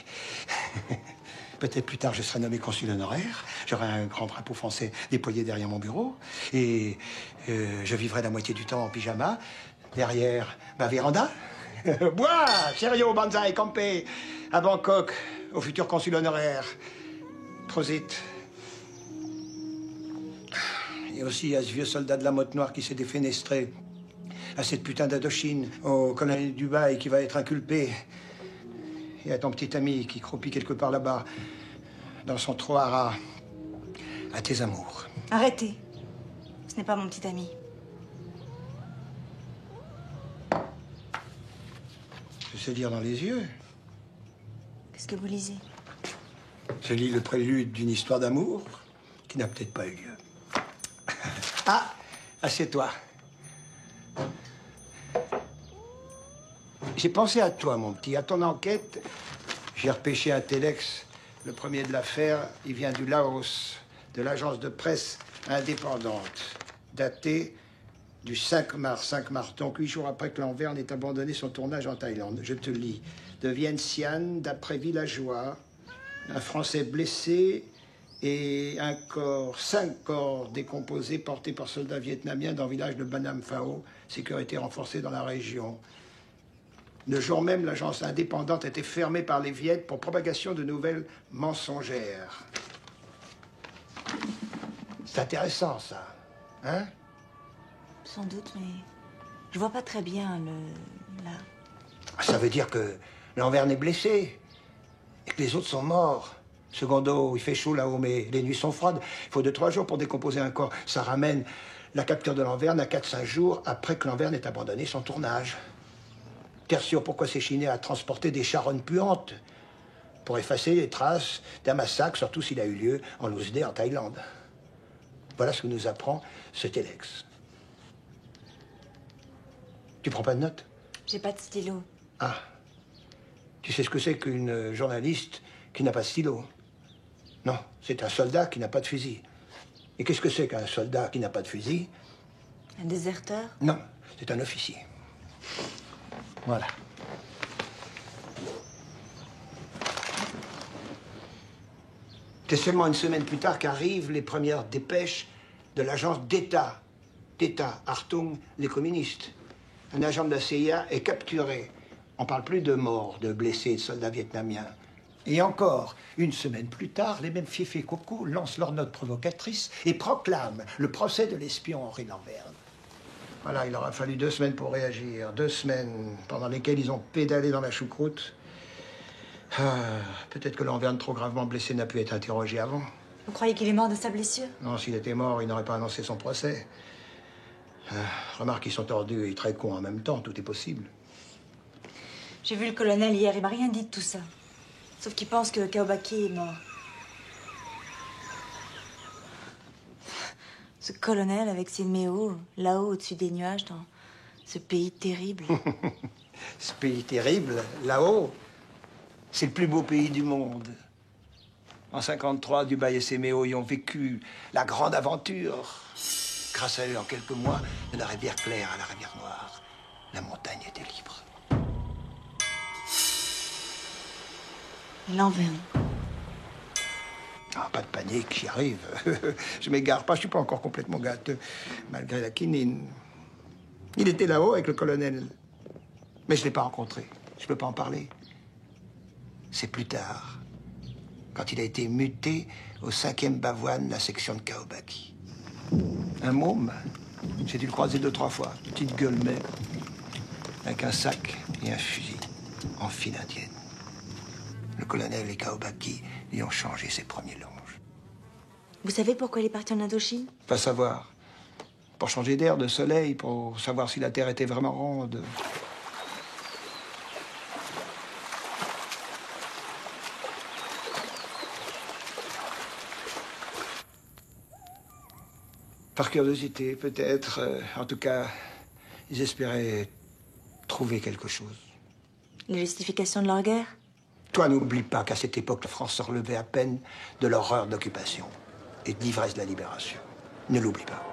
Peut-être plus tard, je serai nommé consul honoraire. J'aurai un grand drapeau français déployé derrière mon bureau. Et je vivrai la moitié du temps en pyjama, derrière ma véranda. Bois, Cherio, Banzai, Campé, à Bangkok, au futur consul honoraire. Prosit. Et aussi à ce vieux soldat de la motte noire qui s'est défenestré, à cette putain d'Indochine, au colonel Dubaï qui va être inculpé, et à ton petit ami qui croupit quelque part là-bas, dans son trottoir à tes amours. Arrêtez. Ce n'est pas mon petit ami. Je sais lire dans les yeux. Qu'est-ce que vous lisez? Je lis le prélude d'une histoire d'amour qui n'a peut-être pas eu lieu. Ah, assieds-toi. J'ai pensé à toi, mon petit, à ton enquête. J'ai repêché un téléx. Le premier de l'affaire, il vient du Laos, de l'agence de presse indépendante, daté du 5 mars, donc 8 jours après que Lanverne ait abandonné son tournage en Thaïlande. Je te lis. De Vientiane, d'après villageois, un Français blessé et 5 corps décomposés portés par soldats vietnamiens dans le village de Banam Phao, sécurité renforcée dans la région. Le jour même, l'agence indépendante était fermée par les Viettes pour propagation de nouvelles mensongères. C'est intéressant, ça. Hein? Sans doute, mais je vois pas très bien là. Ça veut dire que Lanverne est blessé et que les autres sont morts. Secondo, il fait chaud là-haut, mais les nuits sont froides. Il faut 2-3 jours pour décomposer un corps. Ça ramène la capture de Lanverne à 4-5 jours après que Lanverne ait abandonné son tournage. Tertio, pourquoi s'échiner à transporter des charognes puantes pour effacer les traces d'un massacre, surtout s'il a eu lieu en Lousdé, en Thaïlande. Voilà ce que nous apprend ce téléx. Tu prends pas de notes? J'ai pas de stylo. Ah. Tu sais ce que c'est qu'une journaliste qui n'a pas de stylo? Non, c'est un soldat qui n'a pas de fusil. Et qu'est-ce que c'est qu'un soldat qui n'a pas de fusil? Un déserteur? Non, c'est un officier. Voilà. C'est seulement une semaine plus tard qu'arrivent les premières dépêches de l'agence d'État. D'État, Hartung, les communistes. Un agent de la CIA est capturé. On parle plus de morts, de blessés, de soldats vietnamiens. Et encore, une semaine plus tard, les mêmes fiefs et cocos lancent leur note provocatrice et proclament le procès de l'espion Henri Lanverne. Voilà, il aura fallu 2 semaines pour réagir. 2 semaines pendant lesquelles ils ont pédalé dans la choucroute. Peut-être que Lanverne, trop gravement blessé, n'a pu être interrogé avant. Vous croyez qu'il est mort de sa blessure? Non, s'il était mort, il n'aurait pas annoncé son procès. Remarque, ils sont tordus et très cons en même temps, tout est possible. J'ai vu le colonel hier, il m'a rien dit de tout ça. Sauf qu'il pense que Kaobaki est mort. Ce colonel avec ses méos, là-haut, au-dessus des nuages, dans ce pays terrible. Ce pays terrible, là-haut, c'est le plus beau pays du monde. En 53, Dubaï et ses méos y ont vécu la grande aventure. Grâce à eux, en quelques mois, de la rivière claire à la rivière noire, la montagne était libre. Lanverne. Ah, pas de panique, j'y arrive. Je m'égare pas, je suis pas encore complètement gâteux, malgré la quinine. Il était là-haut avec le colonel. Mais je l'ai pas rencontré. Je peux pas en parler. C'est plus tard, quand il a été muté au 5e Bavoine, la section de Kaobaki. Un môme. J'ai dû le croiser 2-3 fois. Petite gueule maigre, avec un sac et un fusil, en file indienne. Le colonel et Kaobaki lui ont changé ses premiers longes. Vous savez pourquoi il est parti en Indochine? Pas savoir. Pour changer d'air, de soleil, pour savoir si la Terre était vraiment ronde. Par curiosité, peut-être. En tout cas, ils espéraient trouver quelque chose. Les justifications de leur guerre? Toi, n'oublie pas qu'à cette époque, la France se relevait à peine de l'horreur de l'occupation et de l'ivresse de la libération. Ne l'oublie pas.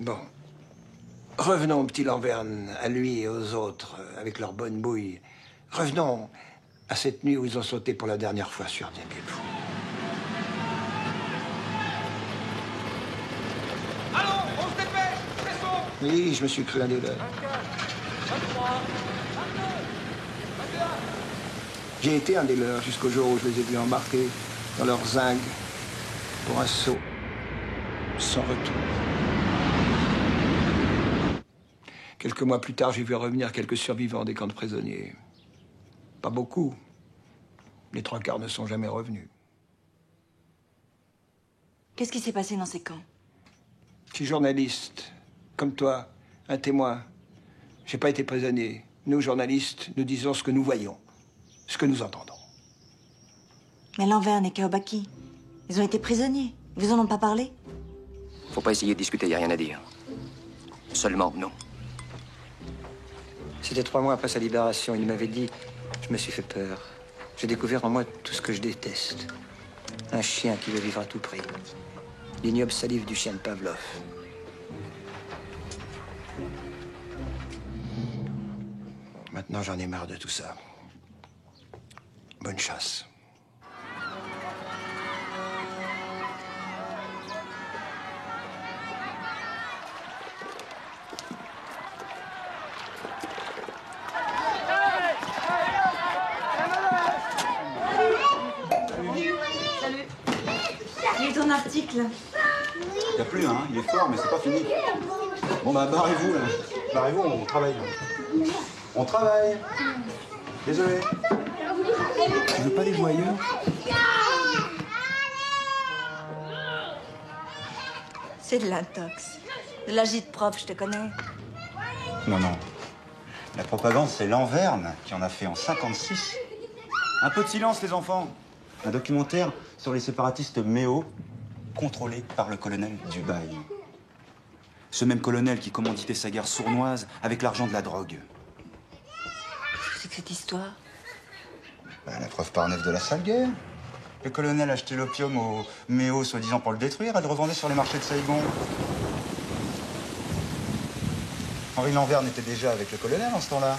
Bon. Revenons au petit Lanverne, à lui et aux autres, avec leur bonne bouille. Revenons à cette nuit où ils ont sauté pour la dernière fois sur Dien Bien Phu. Allons, on se dépêche, pressons. Oui, je me suis cru un des leurs. 23, 22, J'ai été un des leurs jusqu'au jour où je les ai vus embarquer dans leur zinc pour un saut sans retour. Quelques mois plus tard, j'ai vu revenir quelques survivants des camps de prisonniers. Pas beaucoup. Les 3 quarts ne sont jamais revenus. Qu'est-ce qui s'est passé dans ces camps? Je suis journaliste, comme toi, un témoin. J'ai pas été prisonnier. Nous, journalistes, nous disons ce que nous voyons, ce que nous entendons. Mais Lanverne et Kaobaki, ils ont été prisonniers. Ils vous en ont pas parlé? Faut pas essayer de discuter, y a rien à dire. Seulement non. C'était 3 mois après sa libération. Il m'avait dit, je me suis fait peur. J'ai découvert en moi tout ce que je déteste. Un chien qui veut vivre à tout prix. L'ignoble salive du chien de Pavlov. Maintenant, j'en ai marre de tout ça. Bonne chasse. Salut. Il est ton article. Il n'y a plus, hein. Il est fort, mais c'est pas fini. Bon, bah, barrez-vous, là. Barrez-vous, on travaille. On travaille. Désolé. Tu veux pas les joyeux? C'est de l'intox. De l'agite propre, je te connais. Non, non. La propagande, c'est Lanverne qui en a fait en 56. Un peu de silence, les enfants. Un documentaire sur les séparatistes méo, contrôlés par le colonel Dubaï. Ce même colonel qui commanditait sa guerre sournoise avec l'argent de la drogue. Qu'est-ce que c'est que cette histoire? Bah, la preuve par 9 de la sale guerre. Le colonel achetait l'opium au méo, soi-disant pour le détruire. Elle le revendait sur les marchés de Saigon. Henri Lanverne était déjà avec le colonel en ce temps-là.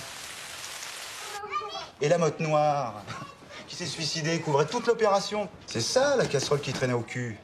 Et la motte noire, qui s'est suicidée, couvrait toute l'opération. C'est ça, la casserole qui traînait au cul.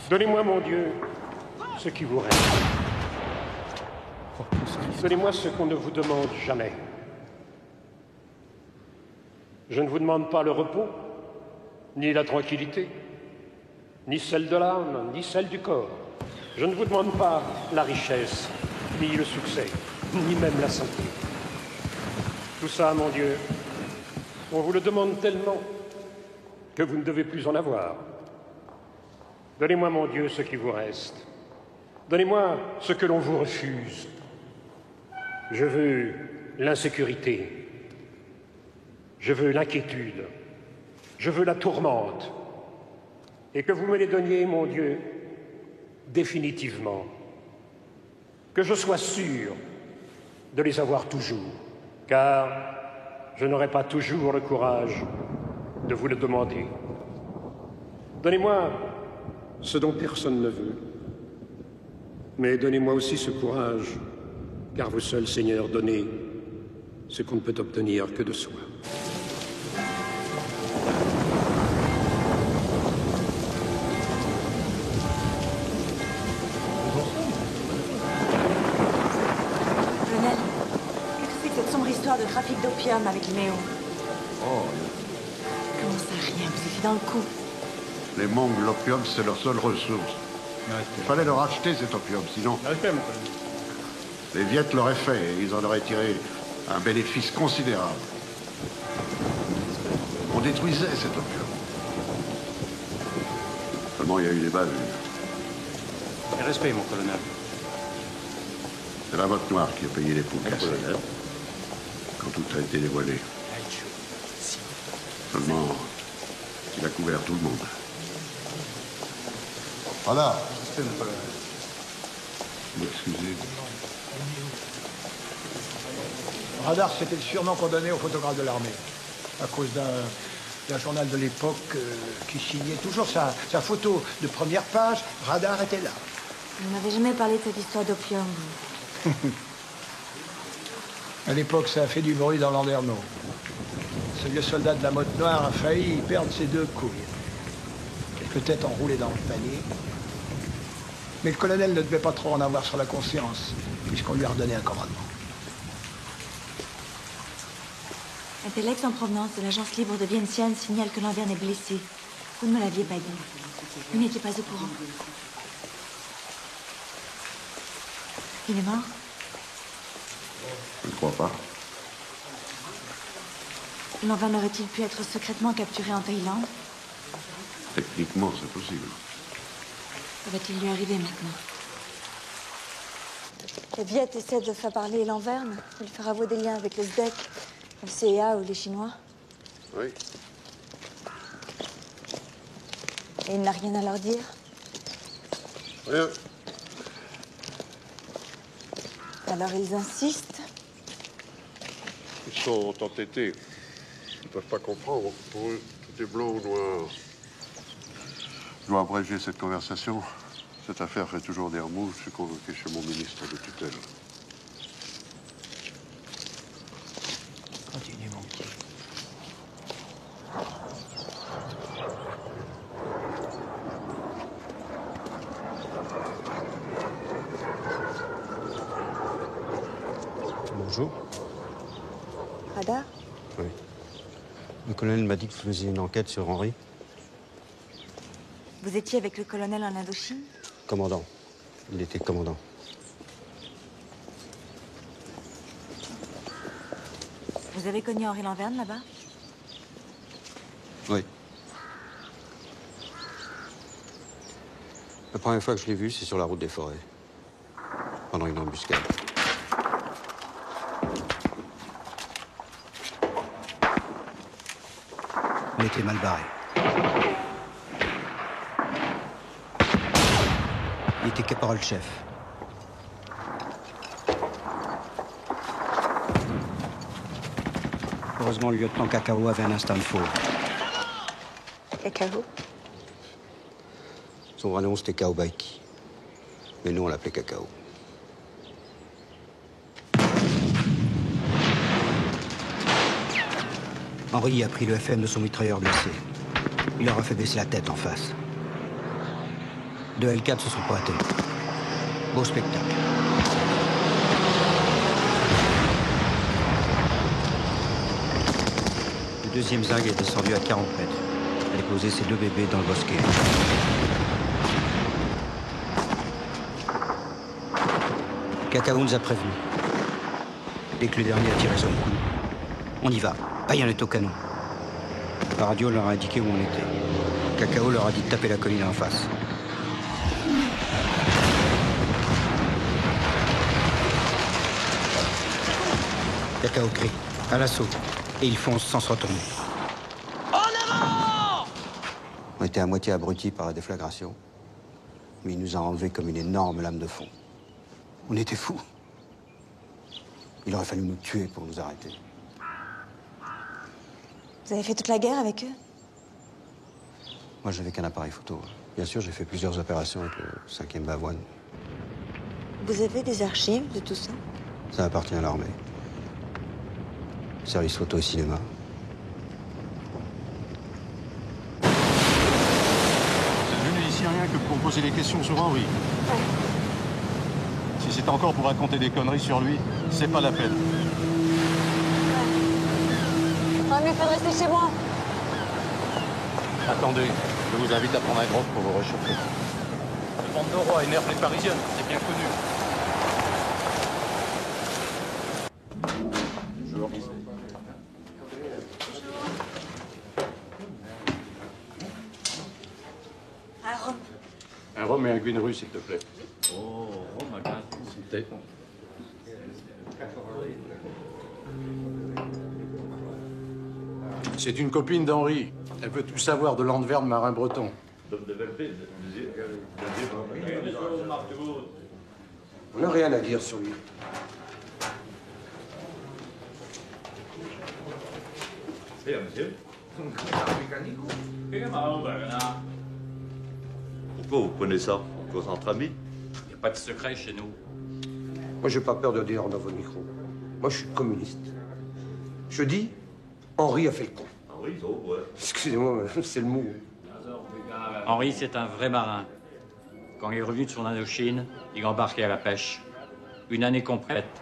Donnez-moi, mon Dieu, ce qui vous reste. Donnez-moi ce qu'on ne vous demande jamais. Je ne vous demande pas le repos, ni la tranquillité, ni celle de l'âme, ni celle du corps. Je ne vous demande pas la richesse, ni le succès, ni même la santé. Tout ça, mon Dieu, on vous le demande tellement que vous ne devez plus en avoir. Donnez-moi, mon Dieu, ce qui vous reste. Donnez-moi ce que l'on vous refuse. Je veux l'insécurité. Je veux l'inquiétude. Je veux la tourmente. Et que vous me les donniez, mon Dieu, définitivement. Que je sois sûr de les avoir toujours. Car je n'aurai pas toujours le courage de vous le demander. Donnez-moi ce dont personne ne veut. Mais donnez-moi aussi ce courage, car vous seul, Seigneur, donnez ce qu'on ne peut obtenir que de soi. Colonel, qu'est-ce que c'est que cette sombre histoire de trafic d'opium avec Méo? Oh, Comment ça, rien? Vous étiez dans le coup. les Mongs, l'opium, c'est leur seule ressource. Il fallait leur acheter cet opium, sinon les Viettes l'auraient fait et ils en auraient tiré un bénéfice considérable. On détruisait cet opium. Seulement, il y a eu des bavures. Et respect, mon colonel. C'est la motte noire qui a payé les pots cassés quand tout a été dévoilé. Seulement, il a couvert tout le monde. Voilà. Excusez. Radar, c'était le surnom qu'on donnait aux photographes de l'armée, à cause d'un journal de l'époque qui signait toujours sa photo de première page. Radar était là. Vous m'avez jamais parlé de cette histoire d'opium. À l'époque, ça a fait du bruit dans Landerneau. Ce vieux soldat de la motte noire a failli perdre ses 2 couilles. Quelques têtes enroulées dans le panier. Mais le colonel ne devait pas trop en avoir sur la conscience, puisqu'on lui a redonné un commandement. Un téléx en provenance de l'agence libre de Vientiane signale que Lanverne est blessé. Vous ne me l'aviez pas dit. Vous n'étiez pas au courant. Il est mort? Je ne crois pas. Lanverne aurait-il pu être secrètement capturé en Thaïlande? Techniquement, c'est possible. Que va-t-il lui arriver maintenant? La Viette essaie de faire parler Lanverne, de lui faire avouer des liens avec le SDEC, le CIA ou les Chinois. Oui. Et il n'a rien à leur dire? Rien. Alors ils insistent? Ils sont entêtés. Ils ne peuvent pas comprendre. Pour eux, tout est blanc ou noir. Je dois abréger cette conversation. Cette affaire fait toujours des remous. Je suis convoqué chez mon ministre de tutelle. Continue, mon petit. Bonjour. Radar? Oui. Le colonel m'a dit que vous faisiez une enquête sur Henri. Vous étiez avec le colonel en Indochine? Commandant. Il était commandant. Vous avez connu Henri Lanverne là-bas? Oui. La première fois que je l'ai vu, c'est sur la route des forêts. Pendant une embuscade. On était mal barré. Il était caporal-chef. Heureusement, le lieutenant Cacao avait un instinct de faux. Cacao? Son vrai nom, c'était Cao Baiki. Mais nous, on l'appelait Cacao. Henri a pris le FM de son mitrailleur blessé. Il leur a fait baisser la tête en face. 2 L4 se sont pointés. Beau spectacle. Le deuxième zing est descendu à 40 mètres. Elle a posé ses 2 bébés dans le bosquet. Cacao nous a prévenus. Dès que le dernier a tiré son coup, on y va. Baïonnette au canon. La radio leur a indiqué où on était. Cacao leur a dit de taper la colline en face. Cacao crie, à l'assaut, et ils foncent sans se retourner. En avant! On était à moitié abrutis par la déflagration. Mais il nous a enlevés comme une énorme lame de fond. On était fous. Il aurait fallu nous tuer pour nous arrêter. Vous avez fait toute la guerre avec eux? Moi, j'avais qu'un appareil photo. Bien sûr, j'ai fait plusieurs opérations avec le 5e Bavoine. Vous avez des archives de tout ça? Ça appartient à l'armée. Service photo et cinéma. Vous êtes venu ici rien que pour poser des questions sur Henri. Si c'est encore pour raconter des conneries sur lui, c'est pas la peine. Ah, mais il faudrait rester chez moi. Attendez, je vous invite à prendre un grog pour vous réchauffer. Le vent de roi énerve les Parisiennes, c'est bien connu. Bonjour. Un rhum. Un rhum et un Guinru, s'il te plaît. Oh, rhum à gaz, santé. C'est une copine d'Henri. Elle veut tout savoir de Lanverne, marin breton. On n'a rien à dire sur lui. Pourquoi vous prenez ça? On cause entre amis? Il n'y a pas de secret chez nous. Moi, j'ai pas peur de dire dans vos micros. Moi, je suis communiste. Je dis, Henri a fait le con. Henri, ouais. Excusez-moi, c'est le mot. Henri, c'est un vrai marin. Quand il est revenu de son Indochine, il embarquait à la pêche. Une année complète,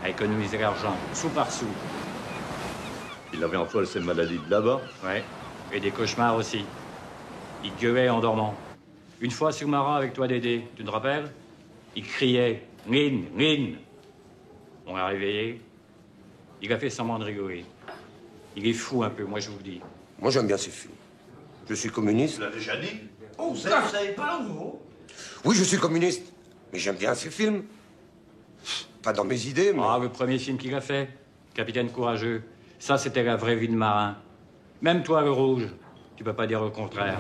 à économiser l'argent, sou par sou. Il avait en toile ses maladies de là-bas. Ouais, et des cauchemars aussi. Il gueulait en dormant. Une fois sous-marin avec toi, Dédé, tu te rappelles? Il criait « Nin, Nin !» On l'a réveillé. Il a fait semblant de rigoler. Il est fou un peu, moi je vous le dis. Moi j'aime bien ces films. Je suis communiste. Tu l'as déjà dit? Oh, vous savez pas, vous? Oui, je suis communiste. Mais j'aime bien ces films. Pas dans mes idées, mais... Ah, le premier film qu'il a fait, Capitaine Courageux, ça c'était la vraie vie de marin. Même toi, le rouge, tu peux pas dire le contraire.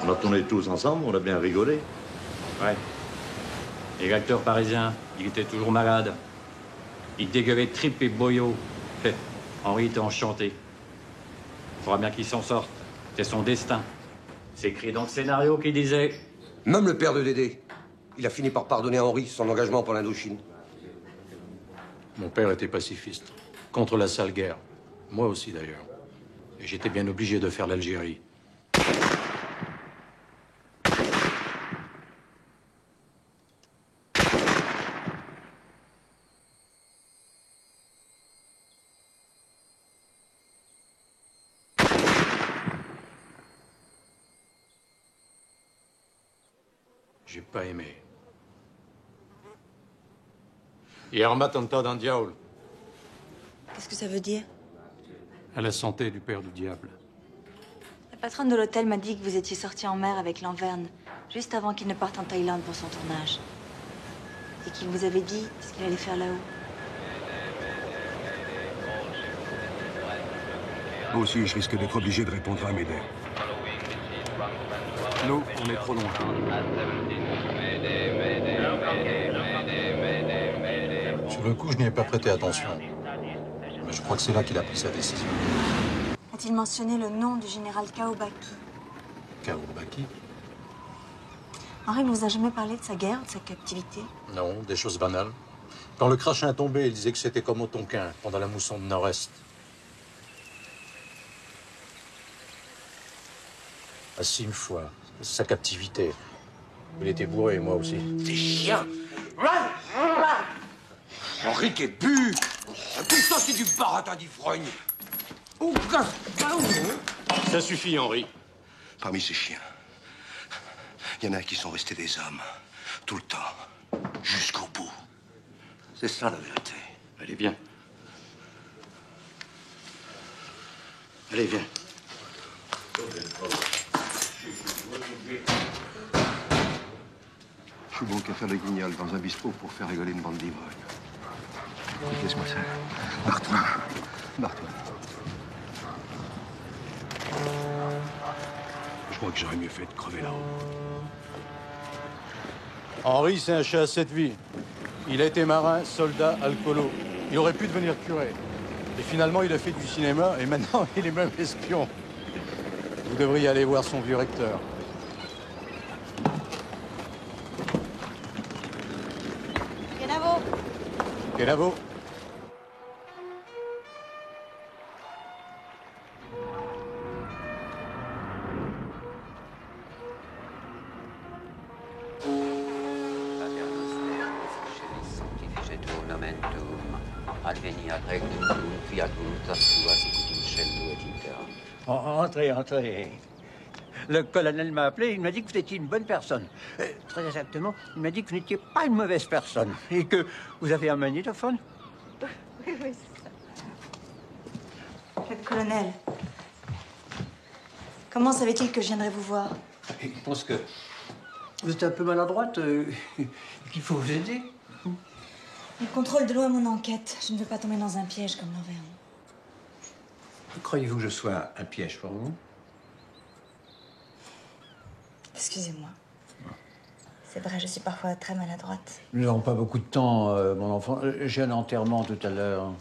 On a tourné tous ensemble, on a bien rigolé. Ouais. Et l'acteur parisien, il était toujours malade. Il dégueulait tripes et boyaux. Henri était enchanté. Il faudra bien qu'il s'en sorte. C'est son destin. C'est écrit dans le scénario qui disait... Même le père de Dédé, il a fini par pardonner à Henri son engagement pour l'Indochine. Mon père était pacifiste, contre la sale guerre. Moi aussi, d'ailleurs. Et j'étais bien obligé de faire l'Algérie. J'ai pas aimé. Hier matin, dans diable. Qu'est-ce que ça veut dire? À la santé du père du diable. La patronne de l'hôtel m'a dit que vous étiez sorti en mer avec Lanverne, juste avant qu'il ne parte en Thaïlande pour son tournage. Et qu'il vous avait dit ce qu'il allait faire là-haut. Moi aussi, je risque d'être obligé de répondre à Médée. Nous, on est trop loin. Sur le coup, je n'y ai pas prêté attention. Mais je crois que c'est là qu'il a pris sa décision. A-t-il mentionné le nom du général Kaobaki? Kaobaki? Henri ne vous a jamais parlé de sa guerre, de sa captivité? Non, des choses banales. Quand le crachin tombait, il disait que c'était comme au Tonkin, pendant la mousson de Nord-Est. Assis une fois, sa captivité. Il était bourré, moi aussi. Ces chiens! Henri qui est bu! Tout ça, c'est du baratin d'ivrogne! Oh, Ça suffit, Henri. Parmi ces chiens, il y en a qui sont restés des hommes, tout le temps, jusqu'au bout. C'est ça la vérité. Allez, viens. Allez, viens. Je suis bon qu'à faire le guignol dans un bistrot pour faire rigoler une bande d'ivrognes. Laisse-moi ça. Barre-toi. Barre-toi. Je crois que j'aurais mieux fait de crever là-haut. Henri, c'est un chat à 7 vies. Il a été marin, soldat, alcoolo. Il aurait pu devenir curé. Et finalement, il a fait du cinéma et maintenant, il est même espion. Vous devriez aller voir son vieux recteur. Kenavo! Kenavo? Entrez, entrez. Le colonel m'a appelé, il m'a dit que vous étiez une bonne personne. Très exactement, il m'a dit que vous n'étiez pas une mauvaise personne. Et que vous avez un magnétophone. Oui, oui, c'est ça. Le colonel, comment savait-il que je viendrais vous voir? Je pense que vous êtes un peu maladroite, qu'il faut vous aider. Il contrôle de loin mon enquête. Je ne veux pas tomber dans un piège comme Lanverne. Croyez-vous que je sois un piège pour vous? Excusez-moi. C'est vrai, je suis parfois très maladroite. Nous n'avons pas beaucoup de temps, mon enfant. J'ai un enterrement tout à l'heure.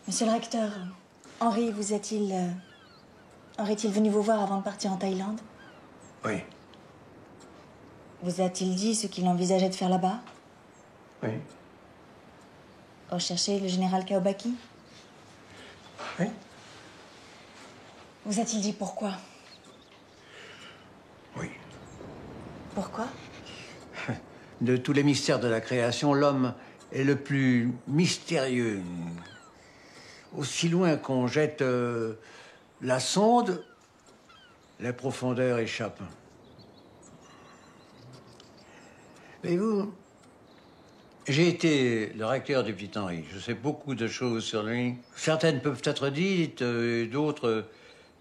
Monsieur le recteur, Henri vous est-il... Henri est-il venu vous voir avant de partir en Thaïlande? Oui. Vous a-t-il dit ce qu'il envisageait de faire là-bas? Oui. Rechercher le général Kaobaki? Oui. Vous a-t-il dit pourquoi? Oui. Pourquoi? De tous les mystères de la création, l'homme est le plus mystérieux. Aussi loin qu'on jette la sonde, les profondeurs échappent. Mais vous, j'ai été le recteur du petit Henri. Je sais beaucoup de choses sur lui. Certaines peuvent être dites, et d'autres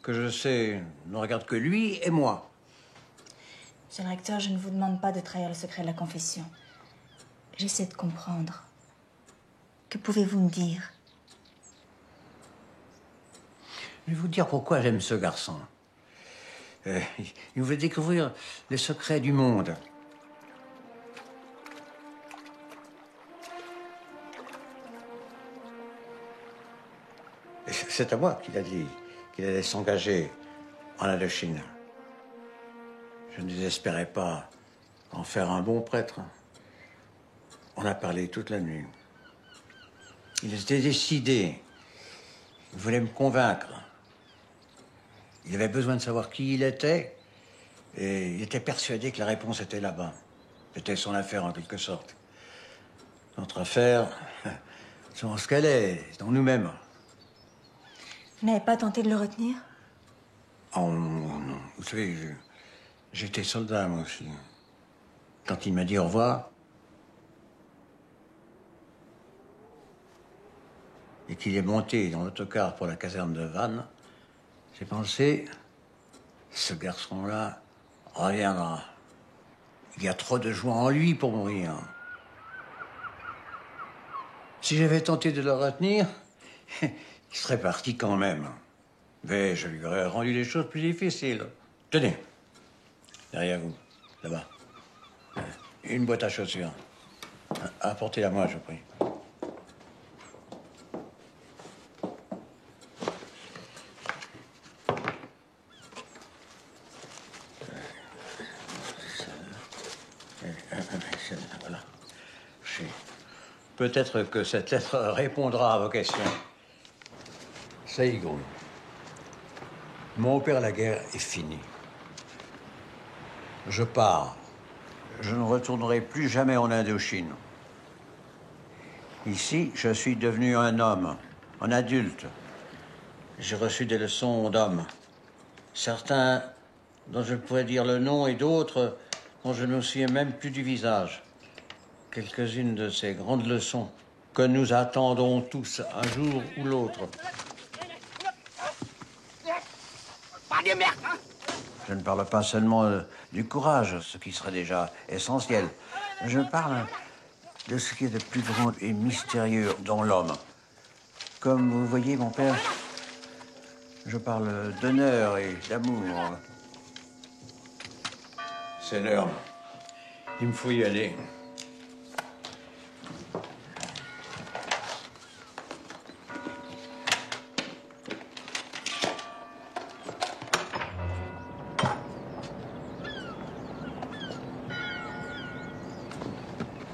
que je sais ne regardent que lui et moi. Monsieur le recteur, je ne vous demande pas de trahir le secret de la confession. J'essaie de comprendre. Que pouvez-vous me dire? Je vais vous dire pourquoi j'aime ce garçon. Il me fait découvrir les secrets du monde. C'est à moi qu'il a dit qu'il allait s'engager en Indochine. Je ne désespérais pas en faire un bon prêtre. On a parlé toute la nuit. Il était décidé. Il voulait me convaincre. Il avait besoin de savoir qui il était et il était persuadé que la réponse était là-bas. C'était son affaire en quelque sorte. Notre affaire, c'est ce qu'elle est, dans nous-mêmes. Vous n'avez pas tenté de le retenir? Oh non. Vous savez, j'étais soldat moi aussi. Quand il m'a dit au revoir, et qu'il est monté dans l'autocar pour la caserne de Vannes, j'ai pensé, ce garçon-là reviendra. Il y a trop de joie en lui pour mourir. Si j'avais tenté de le retenir, il serait parti quand même. Mais je lui aurais rendu les choses plus difficiles. Tenez, derrière vous, là-bas, une boîte à chaussures. Apportez-la moi, je vous prie. Voilà. Peut-être que cette lettre répondra à vos questions. Saigon. Mon père, la guerre est finie. Je pars. Je ne retournerai plus jamais en Indochine. Ici, je suis devenu un homme, un adulte. J'ai reçu des leçons d'homme. Certains dont je pourrais dire le nom et d'autres dont je ne me souviens même plus du visage. Quelques-unes de ces grandes leçons que nous attendons tous un jour ou l'autre. Je ne parle pas seulement du courage, ce qui serait déjà essentiel. Je parle de ce qui est de plus grand et mystérieux dans l'homme. Comme vous voyez, mon père, je parle d'honneur et d'amour. C'est l'heure. Il me faut y aller.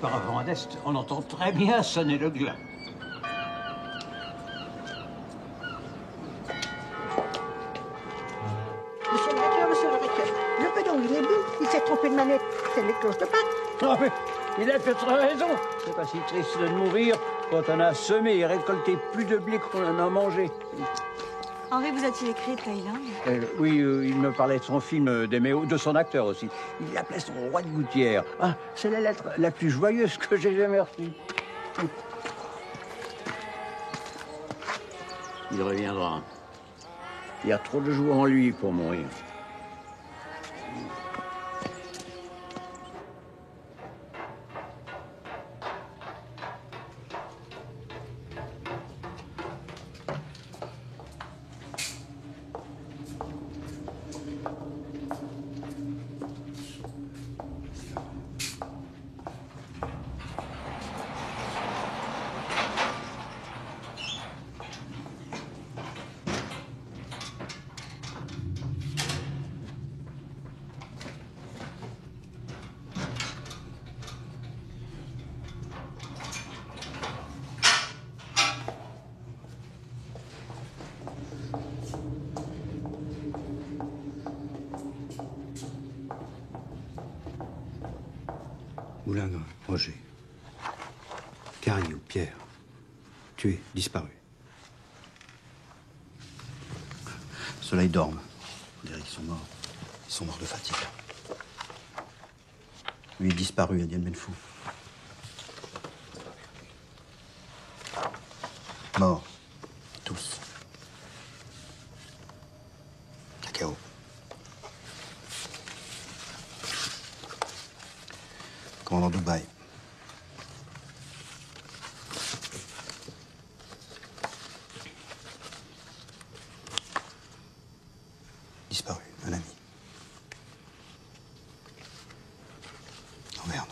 Par avant d'est, on entend très bien sonner le glas. Monsieur le recteur, le pedon, il est bu, il s'est trompé de manette. C'est les cloches de Pâques. Ah, mais il a peut-être raison. C'est pas si triste de mourir quand on a semé et récolté plus de blé qu'on en a mangé. Henri vous a-t-il écrit de Thaïlande? Oui, il me parlait de son film d'Aiméo, de son acteur aussi. Il l'appelait son roi de gouttière. Ah, c'est la lettre la plus joyeuse que j'ai jamais reçue. Il reviendra. Il y a trop de joie en lui pour mourir. Moulingrin, Roger. Cariou, Pierre. Tué, disparu. Ceux-là, ils dorment. On dirait qu'ils sont morts. Ils sont morts de fatigue. Lui est disparu à Dien Bien Phu. Morts. Tous. Cacao. Commandant Dubaï. Disparu, un ami. Oh merde.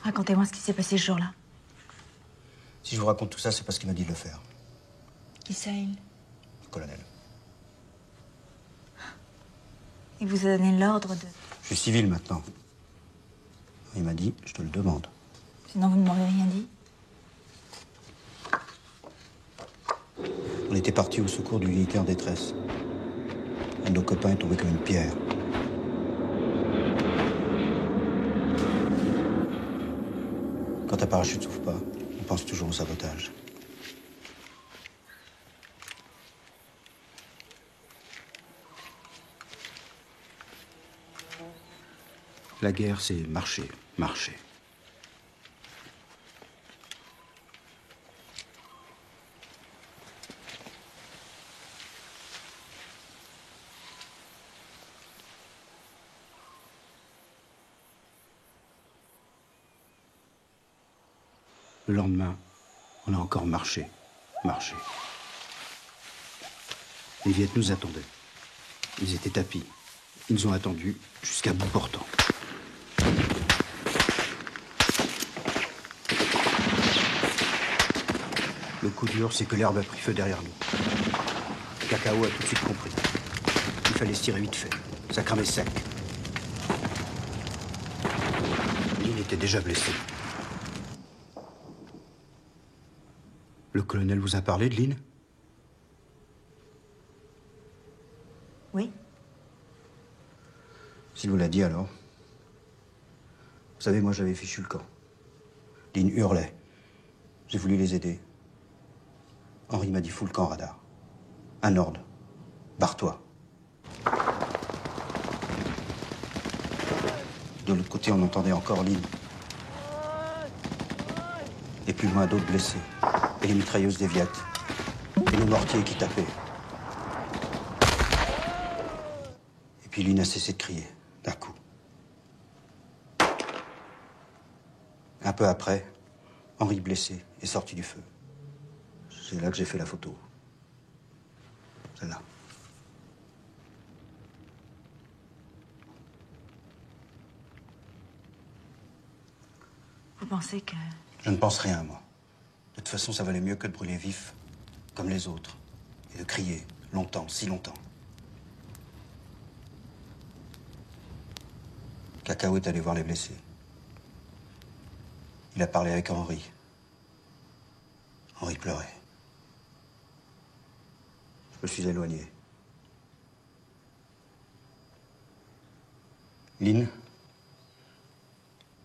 Racontez-moi ce qui s'est passé ce jour-là. Si je vous raconte tout ça, c'est parce qu'il m'a dit de le faire. Qui c'est, il? Le colonel. Il vous a donné l'ordre de... Je suis civil maintenant. Il m'a dit, je te le demande. Sinon, vous ne m'aurez rien dit. On était partis au secours d'une unité en détresse. Un de nos copains est tombé comme une pierre. Quand ta parachute s'ouvre pas, on pense toujours au sabotage. La guerre, c'est marcher, marcher. Le lendemain, on a encore marché, marché. Les Viettes nous attendaient. Ils étaient tapis. Ils nous ont attendus jusqu'à bout portant. Le coup dur, c'est que l'herbe a pris feu derrière nous. Cacao a tout de suite compris. Il fallait se tirer vite fait. Ça cramait sec. Lynn était déjà blessé. Le colonel vous a parlé de Lynn? Oui. S'il vous l'a dit, alors. Vous savez, moi, j'avais fichu le camp. Lynn hurlait. J'ai voulu les aider. Henri m'a dit, fous le camp, radar. Un ordre. Barre-toi. De l'autre côté, on entendait encore Lynn. Et plus loin, d'autres blessés. Et les mitrailleuses des Viettes. Et nos mortiers qui tapaient. Et puis Lynn a cessé de crier, d'un coup. Un peu après, Henri blessé est sorti du feu. C'est là que j'ai fait la photo. Celle-là. Vous pensez que... Je ne pense rien, moi. De toute façon, ça valait mieux que de brûler vif, comme les autres, et de crier longtemps, si longtemps. Cacao est allé voir les blessés. Il a parlé avec Henri. Henri pleurait. Je me suis éloigné. Lynn,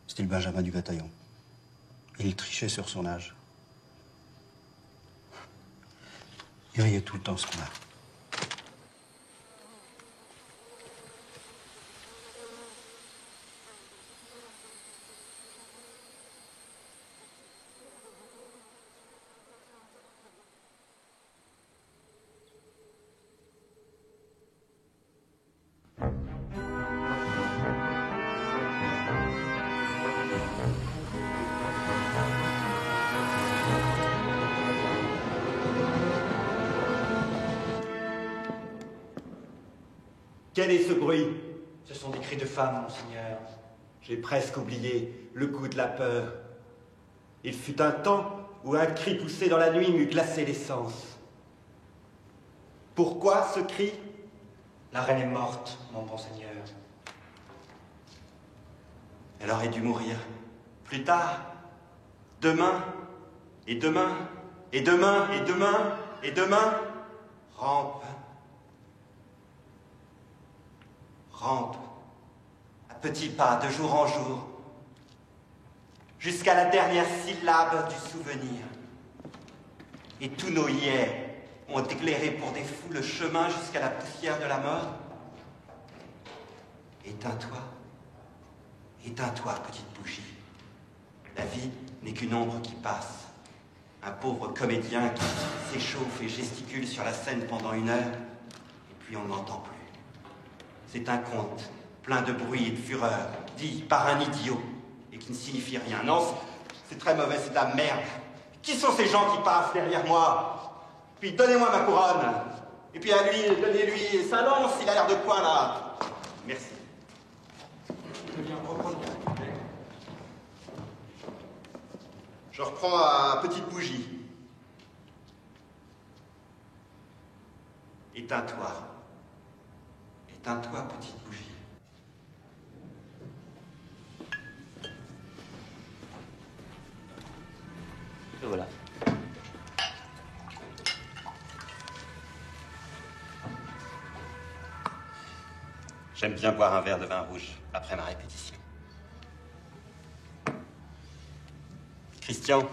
c'était le Benjamin du bataillon. Il trichait sur son âge. Il riait tout le temps, ce qu'on a. Quel est ce bruit? Ce sont des cris de femmes, monseigneur. J'ai presque oublié le goût de la peur. Il fut un temps où un cri poussé dans la nuit m'eût glacé les sens. Pourquoi ce cri? La reine est morte, mon bon seigneur. Elle aurait dû mourir plus tard. Demain, et demain, et demain, et demain, et demain. Rampe. Rampe petit pas de jour en jour, jusqu'à la dernière syllabe du souvenir. Et tous nos hyères ont éclairé pour des fous le chemin jusqu'à la poussière de la mort. Éteins-toi, éteins-toi, petite bougie. La vie n'est qu'une ombre qui passe. Un pauvre comédien qui s'échauffe et gesticule sur la scène pendant 1 heure, et puis on n'entend plus. C'est un conte plein de bruit et de fureur, dit par un idiot, et qui ne signifie rien. Non, c'est très mauvais, c'est de la merde. Qui sont ces gens qui passent derrière moi? Puis donnez-moi ma couronne. Et puis à lui, donnez-lui sa lance, il a l'air de quoi là? Merci. Je reprends à petite bougie. Éteins-toi. Éteins-toi, petite bougie. Et voilà. J'aime bien boire un verre de vin rouge après ma répétition. Christian.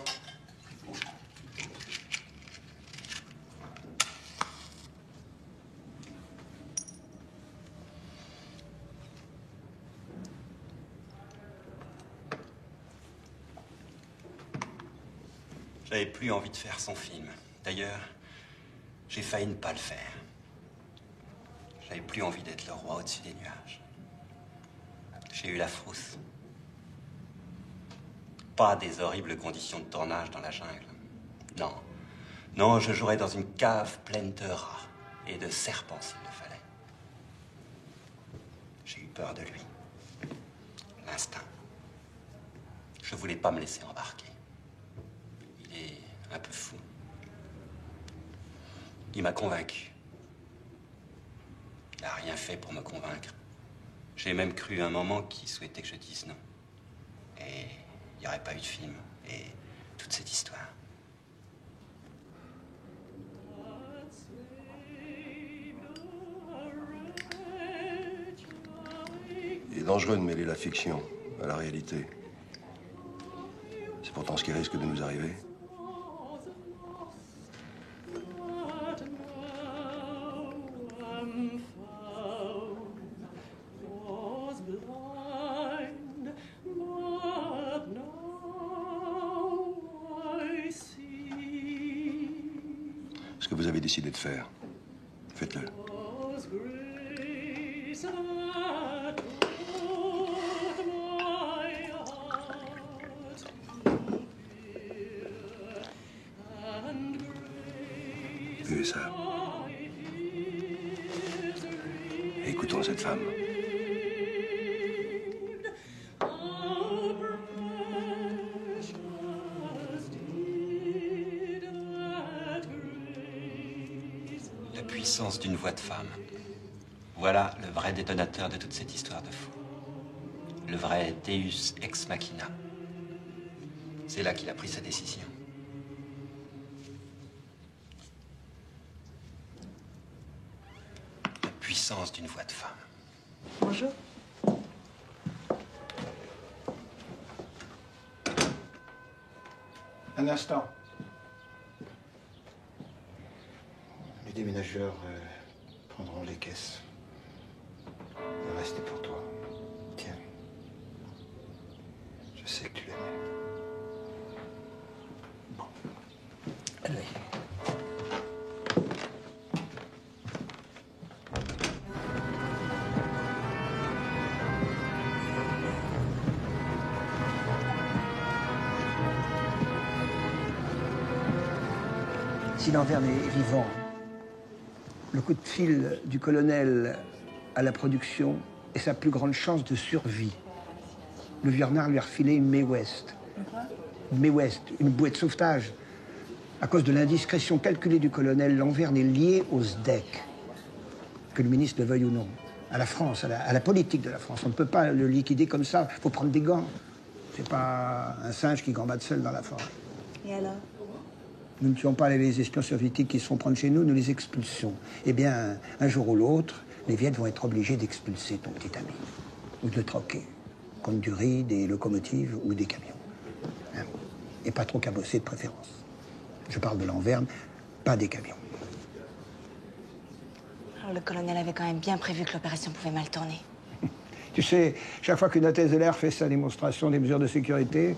J'avais plus envie de faire son film. D'ailleurs, j'ai failli ne pas le faire. J'avais plus envie d'être le roi au-dessus des nuages. J'ai eu la frousse. Pas des horribles conditions de tournage dans la jungle. Non. Non, je jouerais dans une cave pleine de rats et de serpents s'il le fallait. J'ai eu peur de lui. L'instinct. Je voulais pas me laisser embarquer. Il est un peu fou. Il m'a convaincu. Il n'a rien fait pour me convaincre. J'ai même cru un moment qu'il souhaitait que je dise non. Et il n'y aurait pas eu de film. Et toute cette histoire. Il est dangereux de mêler la fiction à la réalité. C'est pourtant ce qui risque de nous arriver. Ce que vous avez décidé de faire, faites-le. Buvez ça. Et écoutons cette femme. La puissance d'une voix de femme. Voilà le vrai détonateur de toute cette histoire de fou. Le vrai Deus ex machina. C'est là qu'il a pris sa décision. La puissance d'une voix de femme. Bonjour. Un instant. Les déménageurs prendront les caisses. Le reste est pour toi. Tiens. Je sais que tu l'aimais. Bon. Allez. Si Lanverne est vivant, le coup de fil du colonel à la production est sa plus grande chance de survie. Le vieux renard lui a refilé une Mae West. Une Mae West, une bouée de sauvetage. À cause de l'indiscrétion calculée du colonel, Lanverne est lié au SDEC. Que le ministre le veuille ou non. À la France, à la politique de la France. On ne peut pas le liquider comme ça. Il faut prendre des gants. C'est pas un singe qui gambade seul dans la forêt. Et alors? Nous ne tuons pas les espions soviétiques qui se font prendre chez nous, nous les expulsons. Eh bien, un jour ou l'autre, les Viettes vont être obligés d'expulser ton petit ami. ou de le troquer contre du riz, des locomotives ou des camions. Hein? Et pas trop cabossé de préférence. Je parle de l'Anverne, pas des camions. Alors, le colonel avait quand même bien prévu que l'opération pouvait mal tourner. Tu sais, chaque fois qu'une hôtesse de l'air fait sa démonstration des mesures de sécurité,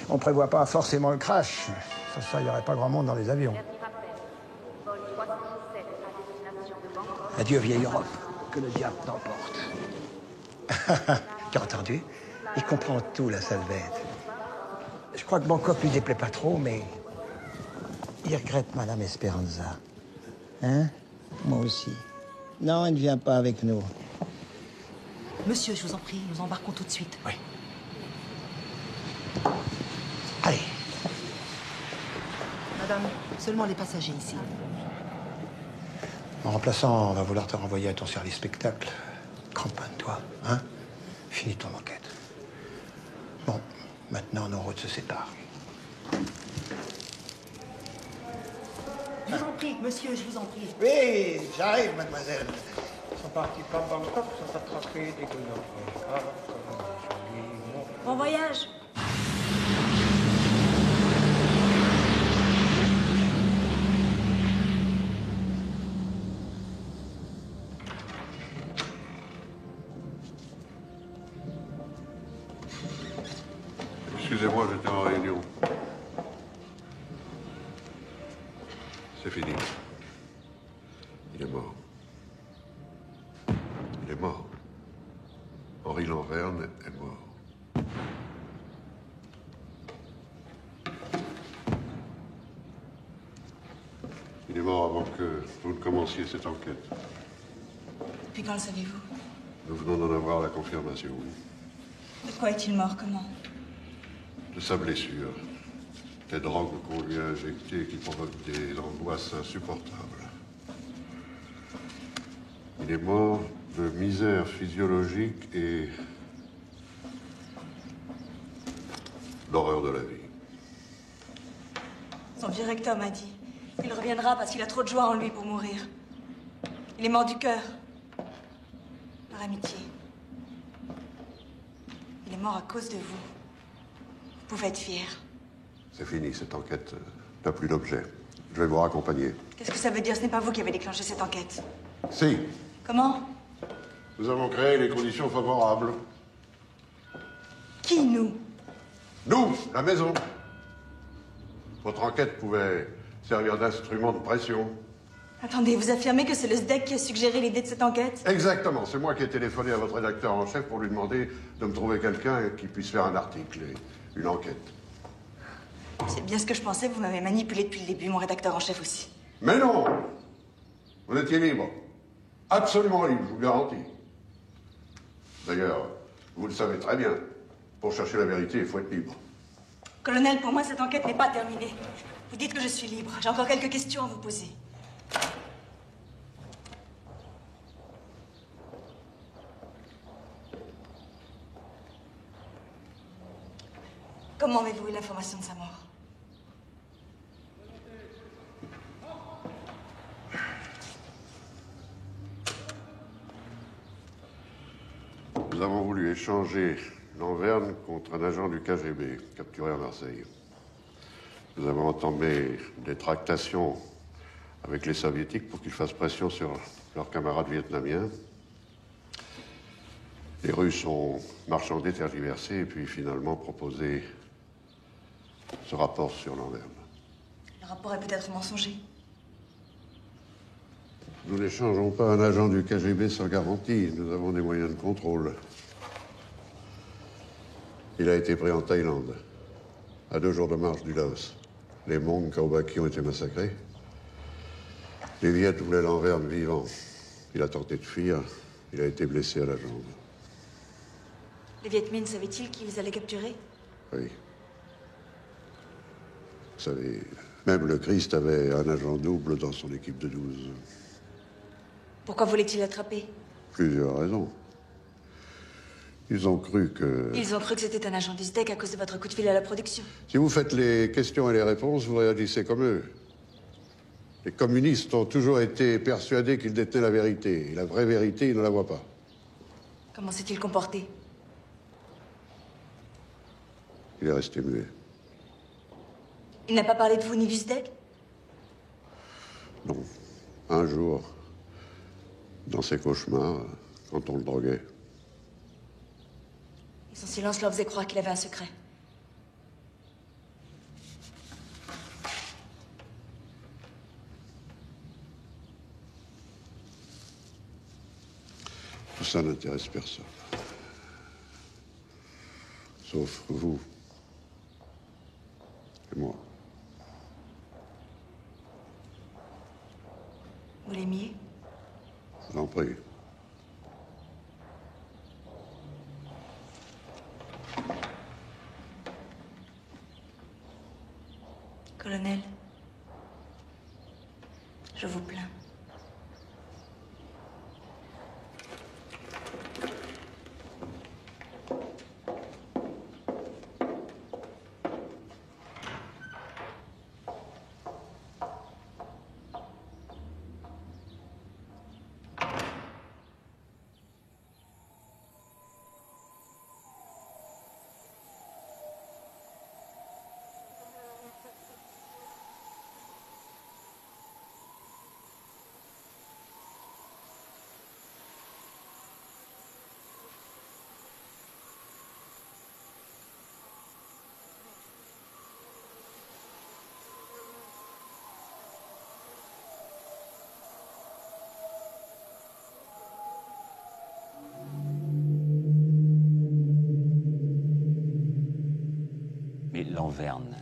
on prévoit pas forcément le crash. Sans ça, il n'y aurait pas grand monde dans les avions. Adieu, vieille Europe. Que le diable t'emporte. Tu as entendu? Il comprend tout, la sale bête. Je crois que Bangkok lui déplaît pas trop, mais il regrette Madame Esperanza. Hein? Moi aussi. Non, elle ne vient pas avec nous. Monsieur, je vous en prie, nous embarquons tout de suite. Oui. Allez. Madame, seulement les passagers ici. Mon remplaçant va vouloir te renvoyer à ton service spectacle. Cramponne-toi, hein? Finis ton enquête. Bon, maintenant nos routes se séparent. Je vous en prie, monsieur, je vous en prie. Oui, j'arrive, mademoiselle. Ils sont partis par Bangkok, ils sont attrapés des gouverneurs. Bon voyage. Excusez-moi, j'étais en réunion. C'est fini. Il est mort. Il est mort. Henri Lanverne est mort. Il est mort avant que vous ne commenciez cette enquête. Depuis quand le savez-vous? Nous venons d'en avoir la confirmation. De quoi est-il mort? Comment? De sa blessure. Des drogues qu'on lui a injectées qui provoquent des angoisses insupportables. Il est mort de misère physiologique et l'horreur de la vie. Son vieux recteur m'a dit. Il reviendra parce qu'il a trop de joie en lui pour mourir. Il est mort du cœur. Par amitié. Il est mort à cause de vous. Vous pouvez être fier. C'est fini, cette enquête n'a plus d'objet. Je vais vous raccompagner. Qu'est-ce que ça veut dire? Ce n'est pas vous qui avez déclenché cette enquête. Si. Comment? Nous avons créé les conditions favorables. Qui, nous? Nous, la maison. Votre enquête pouvait servir d'instrument de pression. Attendez, vous affirmez que c'est le SDEC qui a suggéré l'idée de cette enquête? Exactement. C'est moi qui ai téléphoné à votre rédacteur en chef pour lui demander de me trouver quelqu'un qui puisse faire un article et une enquête. C'est bien ce que je pensais, vous m'avez manipulé depuis le début, mon rédacteur en chef aussi. Mais non! Vous étiez libre. Absolument libre, je vous garantis. D'ailleurs, vous le savez très bien. Pour chercher la vérité, il faut être libre. Colonel, pour moi, cette enquête n'est pas terminée. Vous dites que je suis libre. J'ai encore quelques questions à vous poser. Comment avez-vous eu l'information de sa mort? Nous avons voulu échanger Lanverne contre un agent du KGB, capturé à Marseille. Nous avons entamé des tractations avec les Soviétiques pour qu'ils fassent pression sur leurs camarades vietnamiens. Les Russes ont marchandé, tergiversé et puis finalement proposé ce rapport sur Lanverne. Le rapport est peut-être mensonger. Nous n'échangeons pas un agent du KGB sans garantie. Nous avons des moyens de contrôle. Il a été pris en Thaïlande, à 2 jours de marche du Laos. Les Hmong Kaobaki ont été massacrés. Les Viettes voulaient Lanverne vivant. Il a tenté de fuir. Il a été blessé à la jambe. Les Viet Minh savaient-ils qu'ils allaient capturer? Oui. Vous savez, même le Christ avait un agent double dans son équipe de 12. Pourquoi voulait-il l'attraper? Plusieurs raisons. Ils ont cru que... Ils ont cru que c'était un agent du SDEC à cause de votre coup de fil à la production. Si vous faites les questions et les réponses, vous réagissez comme eux. Les communistes ont toujours été persuadés qu'ils détenaient la vérité. Et la vraie vérité, ils ne la voient pas. Comment s'est-il comporté? Il est resté muet. Il n'a pas parlé de vous ni du steak? Non. Un jour, dans ses cauchemars, quand on le droguait. Et son silence leur faisait croire qu'il avait un secret. Tout ça n'intéresse personne. Sauf vous. Et moi. Vous l'aimiez? Je l'en prie. Colonel, je vous plains. Mais Lanverne,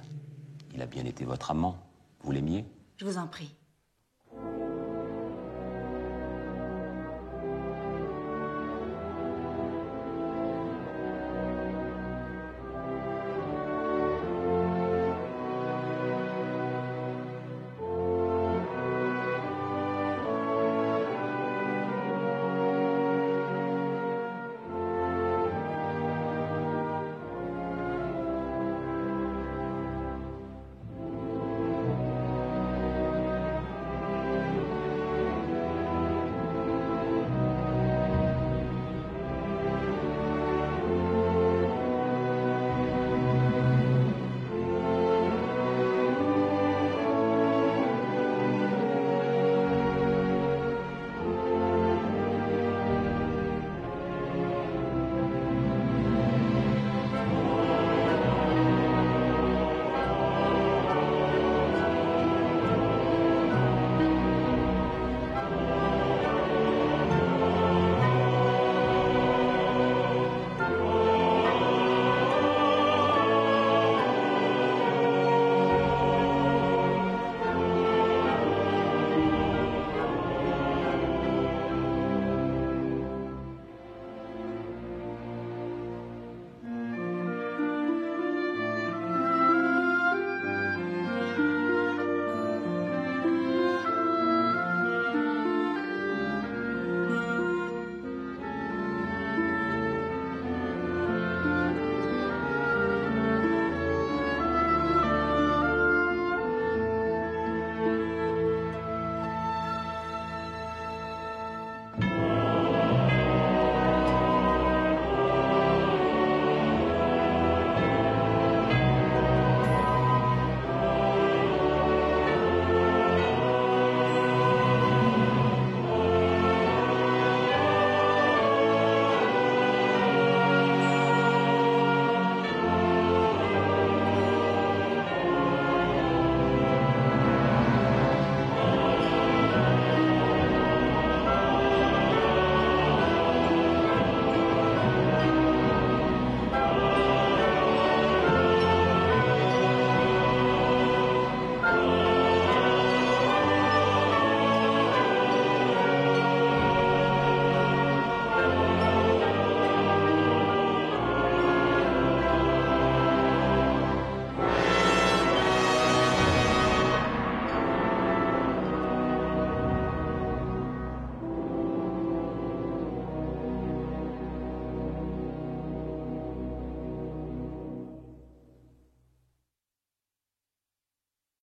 il a bien été votre amant. Vous l'aimiez? Je vous en prie.